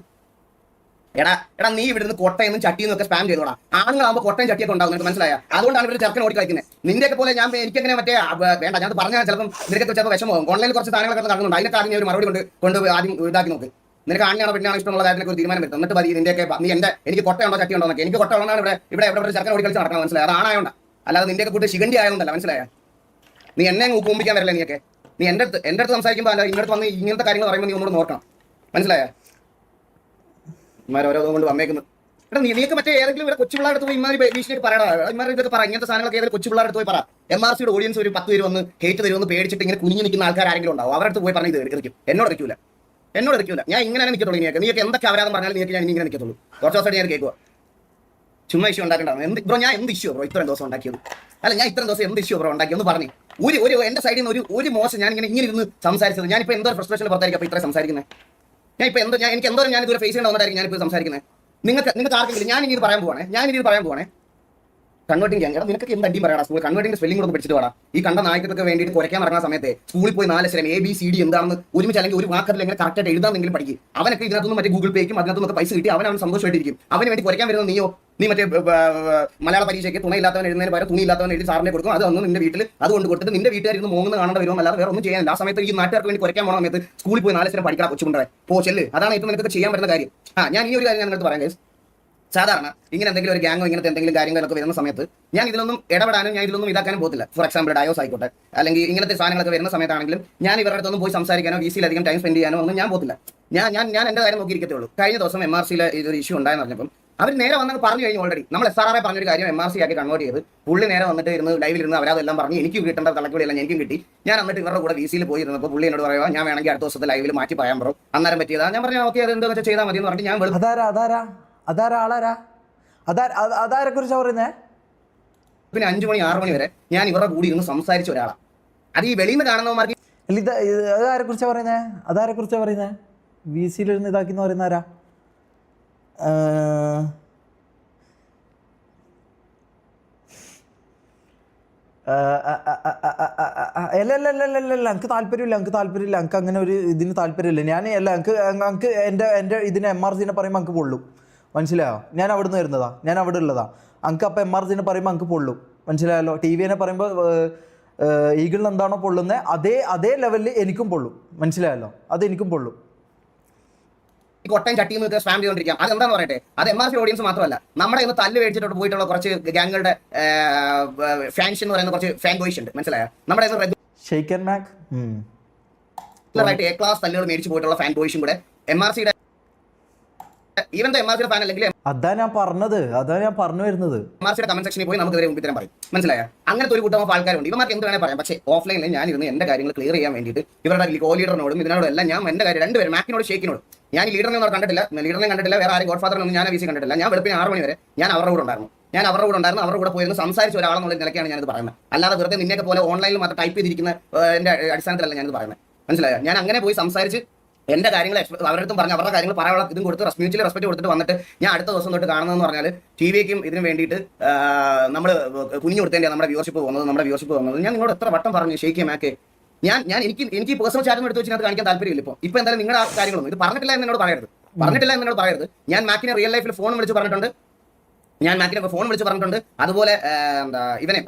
എടാ നീ ഇവിടുന്ന് കൊട്ടയെന്നും ചട്ടിയെന്നും ഒക്കെ സ്പാം ചെയ്തോടാ. ആണുങ്ങളാകുമ്പോൾ കൊട്ടയും ചട്ടിയൊക്കെ ഉണ്ടാവും, നിനക്ക് മനസ്സിലായ? അതുകൊണ്ടാണ് ഇവർ ചെറുക്കൻ ഓടി കളിക്കുന്നത്. നിന്റെയൊക്കെ പോലെ എനിക്കെങ്ങനെ മറ്റേ വേണ്ട, ഞാൻ പറഞ്ഞാൽ ചിലപ്പം നിനക്കൊക്കെ ചിലപ്പോൾ വിഷമമാകും. ഓൺലൈനിൽ കുറച്ച് സാധനങ്ങളൊക്കെ നടക്കുന്നുണ്ട്. അതിനൊക്കെ ആദ്യം ഒരു മറുപടി കൊണ്ട് ആദ്യം ഇതാക്കി നോക്ക്. നിനക്ക് ആണിയാണോ പെണ്ണാണോ ഇഷ്ടമുള്ള കാര്യത്തിലേക്ക് ഒരു തീരുമാനം വരുത്തും. എന്നിട്ട് മതി നിന്റെയൊക്കെ നീ എനിക്ക് കൊട്ടയുണ്ടോ ചട്ടിയുണ്ടോ എന്നൊക്കെ. എനിക്ക് കൊട്ട ഉള്ളതാണ് ഇവിടെ ചെറുക്കൻ ഓടി കളിച്ച് നടക്കണം, മനസ്സിലായി? അത് ആണായോണ്ടാ, അല്ലാതെ നിന്റെയൊക്കെ കൂട്ട് ശിഖണ്ഡി ആയതുകൊണ്ടല്ല, മനസ്സിലായ? നീ എന്നെ ഊമ്പിക്കാൻ വരല്ലേ നീയൊക്കെ. നീ എൻ്റെ അടുത്ത് സംസാരിക്കുമ്പോൾ അല്ല ഇങ്ങോട്ട് വന്ന് ഇങ്ങനത്തെ കാര്യങ്ങൾ പറയുമ്പോൾ നീ ഒന്നുകൂടെ നോക്കണം, മനസ്സിലായ? ഇമാരോരോ കൊണ്ട് വന്നേക്കുന്നത്. എടാ നീക്ക് മറ്റേ ഏതെങ്കിലും ഇവിടെ കൊച്ചു പിള്ളേരുടെ പോയി ഇമാരി ഭീഷണിയായിട്ട് പറയടാ. ഇമാർ ഇതൊക്കെ പറ, ഇങ്ങനത്തെ സാധനങ്ങളൊക്കെ ഏതെങ്കിലും കൊച്ചു പിള്ളേരുടെ പോയി പറ. MRCയുടെ ഓഡിയൻസ് ഒരു 10 പേര് വന്ന് ഹേറ്റ് തരുമെന്ന് പേടിച്ചിട്ട് ഇങ്ങനെ കുഞ്ഞു നിൽക്കുന്ന ആൾക്കാർ ആരെങ്കിലും ഉണ്ടാവും. അവരുടെ അടുത്ത് പോയി പറഞ്ഞ് ഇത് എടുക്കും. എന്നോട് ഇരിക്കൂല. ഞാൻ ഇങ്ങനെ നിൽക്കത്തുള്ളൂ. നീയൊക്കെ എന്തൊക്കെ അവരാധം പറഞ്ഞാലും ഞാൻ ഇങ്ങനെ നിൽക്കത്തുള്ളൂ. കുറച്ച് ദിവസമായിട്ട് ഞാൻ കേൾക്കുക. ചുമ്മാ ഇഷ്യൂ ഉണ്ടാക്കണ്ടാവും. ബ്രോ ഞാൻ എന്ത് ഇഷ്യൂ ബ്രോ ഇത്രയും ദിവസം ഉണ്ടാക്കിയത്? അല്ല ഞാൻ ഇത്രയും ദിവസം എന്ത് ഇഷ്യൂ ബ്രോ ഉണ്ടാക്കി ഒന്ന് പറഞ്ഞു. ഒരു എന്റെ സൈഡിൽ നിന്ന് ഒരു മോശം ഞാൻ ഇങ്ങനെ ഇരുന്ന് സംസാരിച്ചത്. ഞാനിപ്പോൾ എന്തോ ഫ്രസ്ട്രേഷനിൽ പുറത്തായിരിക്കും അപ്പോൾ ഇത്രയും സംസാരിക്കുന്നത്. ഞാൻ ഇപ്പൊ എനിക്ക് എന്തോരം ഞാൻ ഇതുവരെ ഫേസ് ചെയ്യണമെന്നായിരിക്കും ഞാനിപ്പോൾ സംസാരിക്കുന്നത്. നിങ്ങൾക്ക് ആർക്കെങ്കിലും ഞാൻ ഇനി ഇത് പറയാൻ പോവാണേ കൺവേർട്ടിംഗ് ചെയ്യാൻ. നിനക്ക് എന്ത് അടിയും പറയാം സ്കൂൾ കൺവേർട്ടിംഗ് സ്പെല്ലിംഗ് കൂടെ പഠിച്ചിട്ട് വേണം. ഈ കണ്ട നായകത്തൊക്കെ വേണ്ടിയിട്ട് കുറയ്ക്കാൻ ഇറങ്ങുന്ന സമയത്ത് സ്കൂളിൽ പോയി 4 അക്ഷരം ABCD എന്താണെന്ന് ഒരുമിച്ച് അല്ലെങ്കിൽ ഒരു വാക്കത്തിൽ എങ്ങനെ കറക്റ്റായിട്ട് എഴുതാമെങ്കിലും പഠിക്കും. അവനൊക്കെ ഇതിനകത്തുനിന്ന് മറ്റേ ഗൂഗിൾ പേക്കും അതിനകത്തുനിന്ന് പൈസ കിട്ടി അവൻ സന്തോഷമായിട്ടിരിക്കും. അവന് വേണ്ടി കുറയ്ക്കാൻ വരുന്ന നീ മറ്റേ മലയാള പരീക്ഷയ്ക്ക് തുണയില്ലാത്തവൻ എഴുതുന്നതിന് പകരം തുണിയില്ലാത്തവൻ എഴുതി സാറിനെ കൊടുക്കും. അത് ഒന്നും നിന്റെ വീട്ടിൽ അതുകൊണ്ട് കൊടുത്തിട്ട് നിന്റെ വീട്ടുകാരിന്ന് മോങ്ങുന്ന കാണേണ്ട വരുമോ അല്ലാതെ വേറെ ഒന്നും ചെയ്യാനില്ല. ആ സമയത്ത് ഈ നാട്ടുകാർക്ക് വേണ്ടി കുറയ്ക്കാൻ പോകുന്ന സമയത്ത് സ്കൂളിൽ പോയി 4 അക്ഷരം പഠിക്കണം കൊച്ചുകൊണ്ടേ ചെല്ല്. അതാണ് ഇപ്പോൾ നിനക്ക് ചെയ്യാൻ പറ്റുന്ന കാര്യം. ഞാൻ ഈ ഒരു കാര്യം ഞാൻ നിങ്ങൾക്ക് പറയാം. സാധാരണ ഇങ്ങനെ എന്തെങ്കിലും ഒരു ഗ്യാങ്ങോ ഇങ്ങനത്തെ എന്തെങ്കിലും കാര്യങ്ങളൊക്കെ വരുന്ന സമയത്ത് ഞാൻ ഇതിലൊന്നും ഇടപെടാനും ഞാൻ ഇതിലൊന്നും ഇതാക്കാനും പോകത്തില്ല. ഫോർ എക്സാമ്പിൾ ഡയോസ് ആയിക്കോട്ടെ അല്ലെങ്കിൽ ഇങ്ങനത്തെ സാധനങ്ങളൊക്കെ വരുന്ന സമയത്താണെങ്കിലും ഞാൻ ഇവരുടെ അടുത്തൊന്നും പോയി സംസാരിക്കാനോ VC അധികം ടൈം സ്പെൻഡ് ചെയ്യാനോ ഒന്നും ഞാൻ പോകത്തില്ല. ഞാൻ എൻ്റെ കാര്യം നോക്കിയിരിക്കത്തേ ഉള്ളൂ. കഴിഞ്ഞ ദിവസം MRCയിൽ ഇതൊരു ഇഷ്യൂ ഉണ്ടായെന്ന് പറഞ്ഞപ്പം അവർ നേരെ വന്നത് പറഞ്ഞു കഴിഞ്ഞു. ഓൾറെഡി നമ്മൾ SRR പറഞ്ഞൊരു കാര്യം MRC ആക്കി കൺവേർട്ട് ചെയ്ത് പുള്ളി നേരെ വന്നിട്ട് ഇരുന്ന് ലൈവിലിരുന്ന് അവരതെല്ലാം പറഞ്ഞു. എനിക്ക് കിട്ടേണ്ട തലക്കുടിയെല്ലാം എനിക്കും കിട്ടി. ഞാൻ എന്നിട്ട് ഇവരുടെ കൂടെ VCയിൽ പോയി ഇരുന്നപ്പോൾ പുള്ളി എന്നോട് പറയുക ഞാൻ വേണമെങ്കിൽ അടുത്ത ദിവസത്തെ ലൈവിൽ മാറ്റി പറയാൻ പറയും. അന്നേരം പറ്റിയതാ. ഞാൻ പറഞ്ഞു ഓക്കെ അത് എന്താ വെച്ചാൽ ചെയ്താൽ മതി എന്ന് പറഞ്ഞിട്ട് ഞാൻ അതാരെ കുറിച്ചാ പറയുന്നേ? പിന്നെ 5 മണി 6 മണി വരെ ഞാൻ ഇവരുടെ കൂടി ഇരുന്ന് സംസാരിച്ച ഒരാളാണ്. അത് ഈ വെളിയിൽ നിന്ന് കാണുന്നവന്മാർക്ക് അതാരെ കുറിച്ചാ പറയുന്നേ? VCയിലിരുന്ന് ഇതാക്കിന്ന് പറയുന്ന ആരാ? അല്ല എനിക്ക് താല്പര്യമില്ല. എനിക്ക് അങ്ങനെ ഒരു ഇതിന് താല്പര്യമില്ല. എനിക്ക് എൻ്റെ ഇതിന് MRCനെ പറയുമ്പോൾ എനിക്ക് പൊള്ളും. മനസ്സിലായോ? ഞാൻ അവിടെ നിന്ന് വരുന്നതാ, ഞാൻ അവിടെ ഉള്ളതാ. അങ്ക് അപ്പം MRCനെ പറയുമ്പോൾ അങ്ക് പൊള്ളും. മനസ്സിലായല്ലോ? TVനെ പറയുമ്പോൾ ഈഗിളിന് എന്താണോ പൊള്ളുന്നത് അതേ ലെവലിൽ എനിക്കും പൊള്ളും. മനസ്സിലായല്ലോ? അതെനിക്കും പൊള്ളും. കൊട്ടൻ ചട്ടിയിൽ നിന്ന് സ്പാം ചെയ്തുകൊണ്ടിരിക്കാം. അതെന്താന്ന് പറയട്ടെ, അത് MRC ഓഡിയൻസ് മാത്രമല്ല, നമ്മുടെ ഇന്ന് തല്ല് മേടിച്ചിട്ട് പോയിട്ടുള്ള കുറച്ച് ഗ്യാങ്ങുകളുടെ ഫാൻസ് എന്ന് പറയുന്ന കുറച്ച് ഫാൻ ബോയ്സ് ഉണ്ട്. മനസ്സിലായോ? നമ്മുടെ റെഗുലറായിട്ട് A ക്ലാസ് തല്ലുകൾ മേടിച്ച് പോയിട്ടുള്ള ഫാൻ ബോയ്സും കൂടെ MRCയുടെ ഈവൻ MRCയുടെ ഫാൻ അല്ലെങ്കിൽ അതാ ഞാൻ പറഞ്ഞു വരുന്നത്. MRCയുടെ കമന്റ് സെക്ഷനിൽ പോയി നമുക്ക് മുമ്പിൽ പറയും. മനസ്സിലായോ? അങ്ങനത്തെ ഒരു കൂട്ടം ആൾക്കാരുണ്ട്. ഇവർക്ക് എന്ത് വേണേൽ പറയാം. പക്ഷേ ഓഫ്ലൈനിൽ ഞാൻ ഇരുന്ന് എന്റെ കാര്യങ്ങൾ ക്ലിയർ ചെയ്യാൻ വേണ്ടിയിട്ട് ഇവരുടെ കോ ലീഡറിനോടും ഇതിനോടും എല്ലാം ഞാൻ എന്റെ കാര്യം രണ്ടുപേരും മാക്കിനോട് ഷേക്കിനോട് ഞാൻ ഈ ലീഡറിനെ കണ്ടിട്ടില്ല, വേറെ ആരും ഗോഡ് ഫാദറിനൊന്നും ഞാൻ VC കണ്ടിട്ടില്ല. ഞാൻ വെളുപ്പിന് 6 മണി വരെ ഞാൻ അവരുടെ കൂടെ ഉണ്ടായിരുന്നു. അവരുടെ കൂടെ പോയിരുന്ന് സംസാരിച്ച ഒരാളെന്നുള്ള നിലയ്ക്കാണ് ഞാനിത് പറയുന്നത്. അല്ലാതെ വെറുതെ നിന്നെയൊക്കെ പോലെ ഓൺലൈനിൽ മാത്രം ടൈപ്പ് ചെയ്തിരിക്കുന്ന എന്റെ അടിസ്ഥാനത്തിലല്ല ഞാനിത് പറയുന്നത്. മനസ്സിലായോ? ഞാൻ അങ്ങനെ പോയി സംസാരിച്ച് എന്റെ കാര്യങ്ങൾ അവരുടെ അടുത്തും പറഞ്ഞ് അവരുടെ കാര്യങ്ങൾ പറയാനുള്ള ഇതും കൊടുത്ത് മ്യൂച്വലി റെസ്പെക്ട് കൊടുത്തിട്ട് വന്നിട്ട് ഞാൻ അടുത്ത ദിവസം തൊട്ട് കാണുന്നതെന്ന് പറഞ്ഞാൽ TVക്കും ഇതിന് വേണ്ടിയിട്ട് നമ്മൾ കുഞ്ഞു കൊടുത്തേണ്ട നമ്മുടെ വ്യൂവർഷിപ്പ് വന്നത് ഞാൻ നിങ്ങളോട് എത്ര വട്ടം പറഞ്ഞു ഷെയ്ക്ക് മാക്ക്. എനിക്ക് പേഴ്സണൽ ചാറ്റ് എടുത്ത് വെച്ചിട്ട് കാണിക്കാൻ താല്പര്യമില്ല. ഇപ്പോൾ എന്തായാലും നിങ്ങളുടെ ആ കാര്യങ്ങളൊന്നും ഇത് പറഞ്ഞിട്ടില്ല എന്നോട് പറയരുത്. ഞാൻ മാക്കിനെ റിയൽ ലൈഫിൽ ഫോൺ വിളിച്ച് പറഞ്ഞിട്ടുണ്ട്. അതുപോലെ ഇവനെ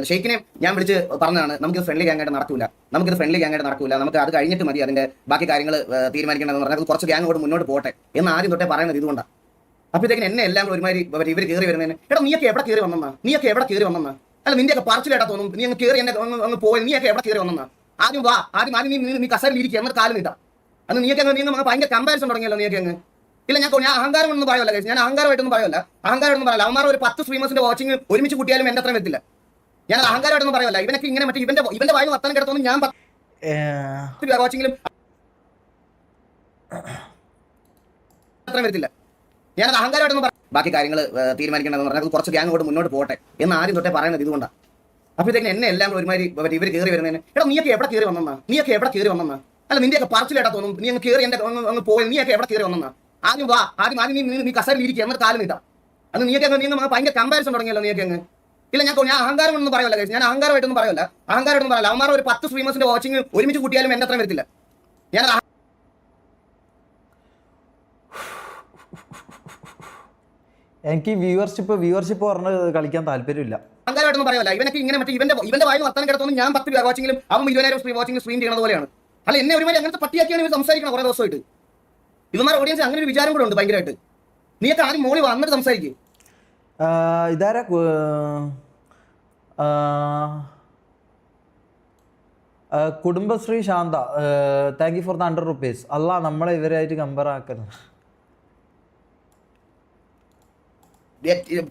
ഷെയ്ക്കിനെ ഞാൻ വിളിച്ച് പറഞ്ഞതാണ് നമുക്കിത് ഫ്രണ്ട്ലി ഗ്യാങ്ങായിട്ട് നടക്കൂല. നമുക്ക് അത് കഴിഞ്ഞിട്ട് മതി അതിന്റെ ബാക്കി കാര്യങ്ങൾ തീരുമാനിക്കേണ്ടതെന്ന് പറഞ്ഞാൽ കുറച്ച് ഗ്യാങ്ങോട് മുന്നോട്ട് പോട്ടെ എന്ന് ആദ്യം തൊട്ടേ പറയുന്നത് ഇതുകൊണ്ടാണ്. അപ്പോഴത്തേക്കും എന്നെ എല്ലാം ഒരുമാതിരി ഇവർ കയറി വരുന്നതിന് എടാ നീയൊക്കെ എവിടെ കയറി വന്നെന്നാ അല്ല നിന്റെയൊക്കെ പറച്ചിലേട്ടാ തോന്നും. നീ അങ്ങ് കയറി എന്നെ അങ്ങ് പോയി. നീയൊക്കെ എവിടെ കയറി വന്നെന്നാ ആദ്യം വാ നീ കസരിൽ ഇരിക്കുക എന്നിട്ട് കാലം നീട്ടാം. അന്ന് നീയൊക്കെ ഭയങ്കര കമ്പാരിസൺ തുടങ്ങിയല്ലോ. നീയൊക്കെ അങ്ങ് ഇല്ല ഞാൻ അഹങ്കാരം ഒന്നും പറയല്ല. ഞാൻ അഹങ്കാരമായിട്ടൊന്നും പറയല്ല. അവന്മാർ ഒരു 10 സ്ട്രീമേഴ്സിന്റെ വാച്ചിങ് ഒരുമിച്ച് കൂട്ടിയാലും എന്റെ അത്രയും വരത്തില്ല. ഞാൻ അഹങ്കാരമായിട്ടൊന്നും പറയല്ല. ഇവനൊക്കെ ഇങ്ങനെ മറ്റേ ഇവന്റെ വായു വർത്താനം കിടത്തോന്നും ഞാൻ വാച്ചിങ്ങിലും അത്രയും വരത്തില്ല. ഞാനത് അഹങ്കാരമായിട്ടൊന്നും ബാക്കി കാര്യങ്ങൾ തീരുമാനിക്കേണ്ടതെന്ന് പറഞ്ഞാൽ കുറച്ച് ഗ്യാങ്ങോട് മുന്നോട്ട് പോട്ടെ എന്ന് ആദ്യം തൊട്ടേ പറയുന്നത് ഇതുകൊണ്ടാണ്. അപ്പോഴത്തേക്കും എന്നെ എല്ലാം ഒരുമാതിരി ഇവർ കയറി വരുന്നതിന് എടാ നീയൊക്കെ എവിടെ കയറി വന്നെന്നാ അല്ല നിന്റെയൊക്കെ പറച്ചിലേട്ടാ തോന്നും. നീ അങ്ങ് കയറി എന്റെ അങ്ങ് പോയി. നീയൊക്കെ എവിടെ കയറി വന്നെന്നാ ആദ്യം വാ നീ കസരിൽ ഇരിക്കുക എന്നിട്ട് കാലം നീട്ടാം. അന്ന് നീയൊക്കെ ഭയങ്കര കമ്പാരിസൺ തുടങ്ങിയല്ലോ. നീയൊക്കെ അങ്ങ് ഇല്ല ഞാൻ അഹങ്കാരം ഒന്നും പറയല്ല. ഞാൻ അഹങ്കാരമായിട്ടൊന്നും പറയല്ല. അവന്മാർ ഒരു 10 സ്ട്രീമേഴ്സിന്റെ വാച്ചിങ് ഒരുമിച്ച് കൂട്ടിയാലും എന്റെ അത്രയും വരത്തില്ല. ഞാൻ എനിക്ക് വ്യൂവർഷിപ്പ് പറഞ്ഞ് കളിക്കാൻ താല്പര്യമില്ല. അഹങ്കാരമായിട്ടൊന്നും പറയല്ല. ഇവനൊക്കെ ഇങ്ങനെ മറ്റേ ഇവന്റെ വായു വർത്താനം കിടത്തോന്നും ഞാൻ 10 വാച്ചിങ്ങിലും അവൻ 20,000 വാച്ചിങ് സ്ട്രീം ചെയ്യുന്നത് പോലെയാണ്. അല്ല എന്നെ ഒരുമാതിരി അങ്ങനത്തെ പട്ടിയാക്കിയാണ് ഇവർ സംസാരിക്കണം കുറേ ദിവസമായിട്ട്. ഇവന്മാർ ഓഡിയൻസ് അങ്ങനെ ഒരു വിചാരം കൂടെ ഉണ്ട് ഭയങ്കരമായിട്ട്. നീയൊക്കെ ആദ്യം മോളി വന്നിട്ട് സംസാരിക്കും. ഇതാരാ Kudumbashree Shantha thank you for the 100 rupees. അല്ല നമ്മളെ ഇവരായിട്ട് കമ്പയർ ആക്കുന്നത്.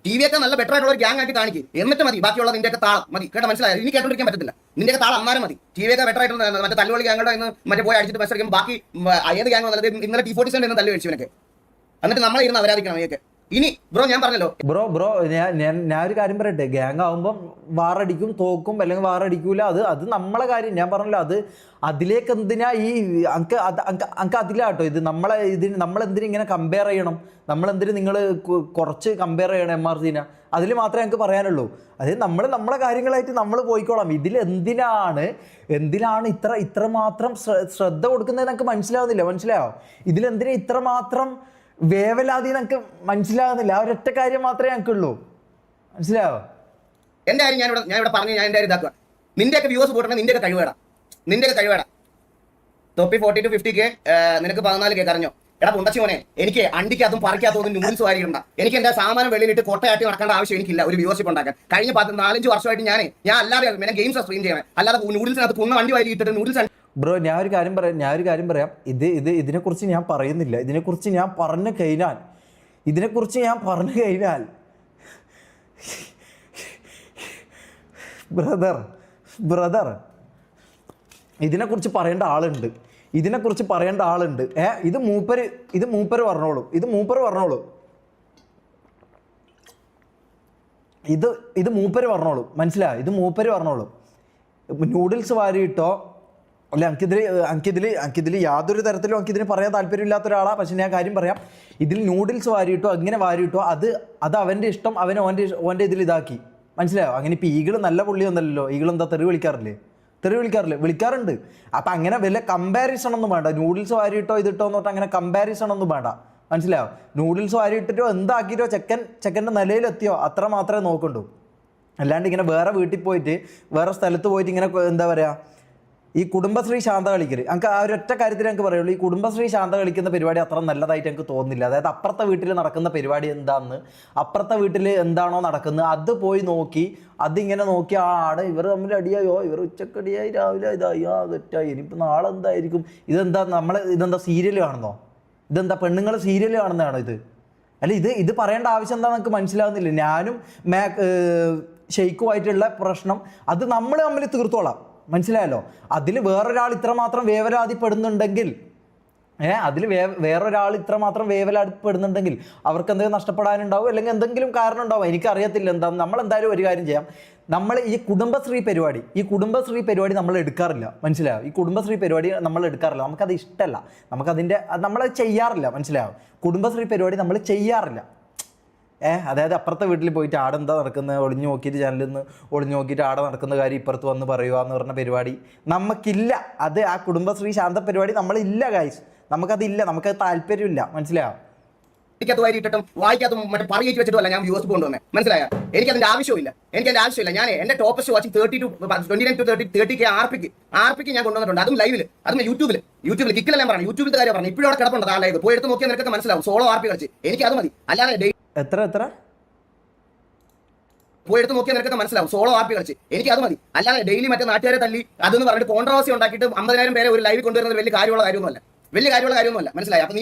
TVയൊക്കെ നല്ല ബെറ്റർ ആയിട്ടുള്ള ഒരു ഗ്യാങ് ആക്കി കാണിക്കും. എന്നിട്ട് മതി ബാക്കിയുള്ള നിന്റെയൊക്കെ താളം മതി. കേട്ടോ? മനസ്സിലായോ? ഇനി കേട്ടോണ്ടിരിക്കാൻ പറ്റത്തില്ല. നിന്റെയൊക്കെ താളം അമ്മാരം മതി. TVയൊക്കെ ബെറ്റർ ആയിട്ടുള്ള മറ്റേ തല്ലുകളി ഗ്യാങ്ങോടെ ഇന്ന് മറ്റേ പോയി അടിച്ചിട്ട് മത്സരിക്കും. ബാക്കി ഏത് ഗ്യാങ് വന്നത് ഇന്നലെ T47 എന്ന് തല്ലു കഴിച്ചു ഇവനൊക്കെ. എന്നിട്ട് നമ്മളെ ഇരുന്ന് അവരാധിക്കണം. നീയൊക്കെ ഇനി ബ്രോ ഞാൻ പറഞ്ഞല്ലോ ബ്രോ ഞാൻ ഒരു കാര്യം പറയട്ടെ, ഗ്യാങ് ആകുമ്പം വാറടിക്കും, തോക്കും, അല്ലെങ്കിൽ വാറടിക്കൂല, അത് നമ്മളെ കാര്യം. ഞാൻ പറഞ്ഞല്ലോ, അതിലേക്ക് എന്തിനാ ഈ അങ്ക് അതിലാട്ടോ ഇത് നമ്മളെന്തിനും ഇങ്ങനെ കമ്പയർ ചെയ്യണം, നമ്മളെന്തിനും നിങ്ങൾ കുറച്ച് കമ്പയർ ചെയ്യണം MRCനെ. അതിൽ മാത്രമേ എനിക്ക് പറയാനുള്ളൂ. അതായത് നമ്മളെ കാര്യങ്ങളായിട്ട് നമ്മൾ പോയിക്കോളാം. എന്തിനാണ് ഇത്രമാത്രം ശ്രദ്ധ കൊടുക്കുന്നത് എനിക്ക് മനസ്സിലാവുന്നില്ല. മനസ്സിലായോ? ഇതിലെന്തിനാ ഇത്രമാത്രം വേവലാതി എനിക്ക് മനസ്സിലാകുന്നില്ല. ആ ഒരൊറ്റ കാര്യം മാത്രമേ ഞങ്ങൾക്കുള്ളൂ. മനസ്സിലായോ? എന്റെ കാര്യം ഞാൻ ഇവിടെ പറഞ്ഞു, ഞാൻ എന്റെ ഇതാക്കുക. നിന്റെയൊക്കെ വ്യൂസ് പോട്ടെ, നിന്റെയൊക്കെ കഴിവേടാ. തൊപ്പി 40 to 50K, നിനക്ക് 14K കരഞ്ഞോ? എടാ പുണ്ടച്ചിമോനെ, എനിക്ക് അണ്ടിക്കകത്തും പറിക്കാത്തതും നൂഡിൽസ് വാരിയിടണ്ട. എനിക്ക് എന്റെ സാമാനം വെളിയിലിട്ട് കൊട്ടയാട്ടി നടക്കേണ്ട ആവശ്യം എനിക്കില്ല ഒരു വ്യൂവർഷിപ്പ് ഉണ്ടാക്കാൻ. കഴിഞ്ഞ 4-5 വർഷമായിട്ട് ഞാൻ അല്ലാതെ ഗെയിംസ് സ്ട്രീം ചെയ്യണം, അല്ലാതെ നൂഡിൽസിനകത്ത് കുന്ന വണ്ടി വാരി ഇട്ടിട്ട് നൂഡിൽസ്. ബ്രോ ഞാൻ ഒരു കാര്യം പറയാം. ഇതിനെക്കുറിച്ച് ഞാൻ പറയുന്നില്ല. ഇതിനെക്കുറിച്ച് ഞാൻ പറഞ്ഞു കഴിഞ്ഞാൽ ബ്രദർ ഇതിനെക്കുറിച്ച് പറയേണ്ട ആളുണ്ട്. ഇത് മൂപ്പര് പറഞ്ഞോളൂ. ഇത് മൂപ്പര് പറഞ്ഞോളൂ. മനസ്സിലായോ? ഇത് മൂപ്പര് പറഞ്ഞോളൂ. നൂഡിൽസ് വാരിയിട്ടോ അല്ല, എനിക്കിതിൽ യാതൊരു തരത്തിലും എനിക്കിതിന് പറയാൻ താല്പര്യമില്ലാത്ത ഒരാളാണ്. പക്ഷെ ഞാൻ കാര്യം പറയാം, ഇതിൽ നൂഡിൽസ് വാരിയിട്ടോ അങ്ങനെ വാരിയിട്ടോ അത് അവൻ്റെ ഇഷ്ടം, ഓൻ്റെ ഇതിൽ ഇതാക്കി. മനസ്സിലായോ? അങ്ങനെ ഇപ്പോൾ ഈഗിൾ നല്ല പുള്ളിയൊന്നല്ലോ. ഈഗിൾ എന്താ തെറി വിളിക്കാറുണ്ട്. അപ്പം അങ്ങനെ വല്ല കമ്പാരിസൺ ഒന്നും വേണ്ട. നൂഡിൽസ് വാരിയിട്ടോ ഇതിട്ടോ എന്ന് പറഞ്ഞാൽ അങ്ങനെ കമ്പാരിസൺ ഒന്നും വേണ്ട. മനസ്സിലായോ? നൂഡിൽസ് വാരിയിട്ടിട്ടോ എന്താക്കിയിട്ടോ ചെക്കൻ്റെ നിലയിലെത്തിയോ അത്ര മാത്രമേ നോക്കണ്ടൂ. അല്ലാണ്ട് ഇങ്ങനെ വേറെ വീട്ടിൽ പോയിട്ട് വേറെ സ്ഥലത്ത് പോയിട്ട് ഇങ്ങനെ എന്താ പറയുക, ഈ കുടുംബശ്രീ ശാന്ത കളിക്കൽ എനിക്ക് ആ ഒരൊറ്റ കാര്യത്തിൽ എനിക്ക് പറയുള്ളൂ. ഈ കുടുംബശ്രീ ശാന്ത കളിക്കുന്ന പരിപാടി അത്ര നല്ലതായിട്ട് എനിക്ക് തോന്നുന്നില്ല. അതായത് അപ്പുറത്തെ വീട്ടിൽ നടക്കുന്ന പരിപാടി അപ്പുറത്തെ വീട്ടിൽ എന്താണോ നടക്കുന്നത് അത് പോയി നോക്കി, അതിങ്ങനെ നോക്കി ആടെ ഇവർ തമ്മിൽ അടിയായോ, ഇവർ ഉച്ചക്കടിയായി രാവിലെ ഇതായി തെറ്റായി, ഇനിയിപ്പോൾ നാളെ എന്തായിരിക്കും, ഇതെന്താ സീരിയൽ കാണുന്നോ? ഇതെന്താ പെണ്ണുങ്ങൾ സീരിയൽ കാണുന്നതാണോ ഇത്? അല്ല, ഇത് പറയേണ്ട ആവശ്യം എന്താണെന്ന് എനിക്ക് മനസ്സിലാവുന്നില്ല. ഞാനും ഷെയ്ക്കുമായിട്ടുള്ള പ്രശ്നം അത് നമ്മൾ തമ്മിൽ തീർത്തോളാം. മനസ്സിലായല്ലോ? അതിൽ വേറൊരാൾ ഇത്രമാത്രം വേവലാതിപ്പെടുന്നുണ്ടെങ്കിൽ അവർക്ക് എന്തെങ്കിലും നഷ്ടപ്പെടാനുണ്ടാവും, അല്ലെങ്കിൽ എന്തെങ്കിലും കാരണം ഉണ്ടാവും. എനിക്കറിയത്തില്ല എന്താ. നമ്മളെന്തായാലും ഒരു കാര്യം ചെയ്യാം. നമ്മൾ ഈ കുടുംബശ്രീ പരിപാടി നമ്മൾ എടുക്കാറില്ല. മനസ്സിലായോ? ഈ കുടുംബശ്രീ പരിപാടി നമ്മൾ എടുക്കാറില്ല. നമുക്കത് ഇഷ്ടമല്ല. നമ്മളത് ചെയ്യാറില്ല. മനസ്സിലായോ? കുടുംബശ്രീ പരിപാടി നമ്മൾ ചെയ്യാറില്ല. അതായത് അപ്പുറത്തെ വീട്ടിൽ പോയിട്ട് ആടെന്താ നടക്കുന്നത് ഒളിഞ്ഞു നോക്കിയിട്ട് ചാനലിൽ നിന്ന് ഒളിഞ്ഞു നോക്കിയിട്ട് ആടെ നടക്കുന്ന കാര്യം ഇപ്പുറത്ത് വന്ന് പറയുക എന്ന് പറഞ്ഞ പരിപാടി നമുക്കില്ല. ആ കുടുംബശ്രീ ശാന്ത പരിപാടി നമ്മളില്ല ഗൈസ്. നമുക്കതില്ല, നമുക്കത് താല്പര്യമില്ല. മനസ്സിലായോ? എനിക്കത് വാരിയിട്ടിട്ടും വായിക്കാത്തും മറ്റേ പറയിച്ച് വെച്ചിട്ടുമല്ല ഞാൻ വ്യൂസ് കൊണ്ടുവന്നത്. മനസ്സിലായോ? എനിക്കതിന്റെ ആവശ്യമില്ല. ഞാൻ എന്റെ ടോപ്പസ്റ്റ് വാച്ചിങ് 29 to 30K ആർപിക്ക് ഞാൻ കൊണ്ടുവന്നിട്ടുണ്ട്. അതും ലൈവിൽ, അതും യൂട്യൂബിൽ കിക്കിലെല്ലാം പറഞ്ഞു. യൂട്യൂബിൽ കാര്യം പറഞ്ഞു. ഇപ്പോഴും അവിടെ കിടപ്പുണ്ട് ആ ലൈവ്. പോയി എടുത്ത് നോക്കിയാൽ നിനക്കൊക്കെ മനസ്സിലാവും. സോളോ ആർപി കളിച്ച് എനിക്ക് അത് മതി. അല്ലാതെ എത്ര പോയി എടുത്ത് നോക്കിയാൽ നിനക്കൊക്കെ മനസ്സിലാവും. സോളോ ആർപി കളിച്ച് എനിക്ക് അത് മതി. അല്ലാതെ ഡെയിലി മറ്റേ നാട്ടുകാരെ തല്ലി അതെന്ന് പറഞ്ഞിട്ട് കോൺട്രവേഴ്സി ഉണ്ടാക്കിയിട്ട് 50,000 പേരെ ഒരു ലൈവിൽ കൊണ്ടുവരുന്നത് വലിയ കാര്യമുള്ള കാര്യമൊന്നുമല്ല. മനസ്സിലായി? അപ്പൊ നീ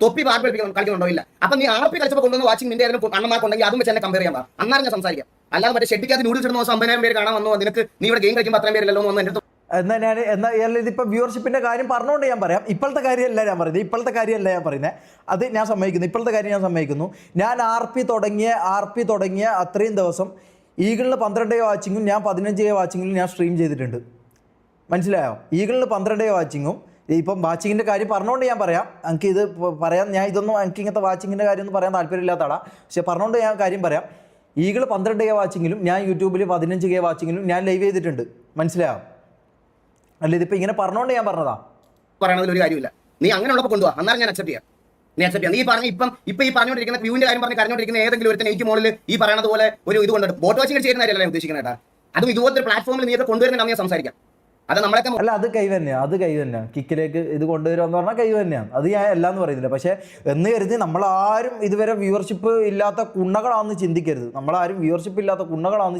തൊപ്പി ആർപി കളിക്കുന്നുണ്ടോ? ഇല്ല. അപ്പൊ നീ ആർപി കളിച്ചപ്പോൾ കൊണ്ടുവന്ന് വാച്ചിങ് നിന്റെ അണ്ണന്മാർക്കുണ്ടെങ്കിൽ അതും വെച്ച് എന്നെ കമ്പയർ ചെയ്യാം. അന്നാലും ഞാൻ സംസാരിക്കാം. അല്ലാതെ മറ്റേ ഷെഡിക്കകത്ത് നൂഡിൽസ് ഇടുന്ന 50,000 പേര് കാണാൻ വന്നു, നിനക്ക് നീ ഇവിടെ ഗെയിം കളിക്കുമ്പോൾ അത്രയും പേരല്ലോ എന്ന് എന്റെ. എന്നാൽ ഇതിപ്പോൾ വ്യൂവർഷിപ്പിൻ്റെ കാര്യം പറഞ്ഞുകൊണ്ട് ഞാൻ പറയാം. ഇപ്പോഴത്തെ കാര്യമല്ല ഞാൻ പറയുന്നത്. അത് ഞാൻ സമ്മതിക്കുന്നു. ഇപ്പോഴത്തെ കാര്യം ഞാൻ സമ്മതിക്കുന്നു. ഞാൻ ആർ പി തുടങ്ങിയ അത്രയും ദിവസം ഈഗിളിന് 12 വാച്ചിങ്ങും ഞാൻ 15 വാച്ചിങ്ങിലും ഞാൻ സ്ട്രീം ചെയ്തിട്ടുണ്ട്. മനസ്സിലായോ? ഈഗിളിന് 12 വാച്ചിങ്ങും ഇപ്പം വാച്ചിങ്ങിൻ്റെ കാര്യം പറഞ്ഞുകൊണ്ട് ഞാൻ പറയാം. എനിക്ക് ഇത് പറയാം. ഞാൻ എനിക്ക് ഇങ്ങനത്തെ വാച്ചിങ്ങിൻ്റെ കാര്യമൊന്നും പറയാൻ താല്പര്യമില്ലാത്ത ആളാണ്. പക്ഷെ പറഞ്ഞുകൊണ്ട് ഞാൻ കാര്യം പറയാം. ഈഗിൾ 12K വാച്ചിങ്ങിലും ഞാൻ യൂട്യൂബിൽ 15K വാച്ചിങ്ങിലും ഞാൻ ലൈവ് ചെയ്തിട്ടുണ്ട്. മനസ്സിലായോ? അല്ല, ഇതിപ്പോൾ ഇങ്ങനെ പറഞ്ഞുകൊണ്ട് ഞാൻ പറഞ്ഞതാ. പറയണതിൽ ഒരു കാര്യമില്ല. നീ അങ്ങനെ ഉള്ളപ്പോൾ കൊണ്ടുപോകാം. അന്നേരം ഞാൻ അക്സെപ്റ്റ് ചെയ്യാം. നീ പറഞ്ഞ ഇപ്പൊ ഈ പറഞ്ഞുകൊണ്ടിരിക്കുന്ന വ്യൂവിന്റെ കാര്യം പറഞ്ഞ് കരഞ്ഞോണ്ടിരിക്കുന്ന ഏതെങ്കിലും ഒരുത്തൻ എനിക്ക് മുകളിൽ ഈ പറയുന്നത് പോലെ ഒരു ഇത് കൊണ്ടിട്ട് ബോട്ട് വാച്ചിങ് ചെയ്യുന്ന കാര്യമല്ല ഉദ്ദേശിക്കുന്നത് കേട്ടാ. അതും ഇതുപോലത്തെ ഒരു പ്ലാറ്റ്ഫോമിൽ നീ കൊണ്ടുവരുന്ന ഞാൻ സംസാരിക്കാം. അത് നമ്മളൊക്കെ അല്ല, അത് കൈ തന്നെയാണ്. കിക്കിലേക്ക് ഇത് കൊണ്ടുവരുമെന്ന് പറഞ്ഞാൽ കൈ തന്നെയാണ്. അത് ഞാൻ എല്ലാന്ന് പറയുന്നില്ല. പക്ഷേ എന്ന് കരുതി നമ്മളാരും ഇതുവരെ വ്യൂവർഷിപ്പ് ഇല്ലാത്ത കുണ്ണകളാണെന്ന്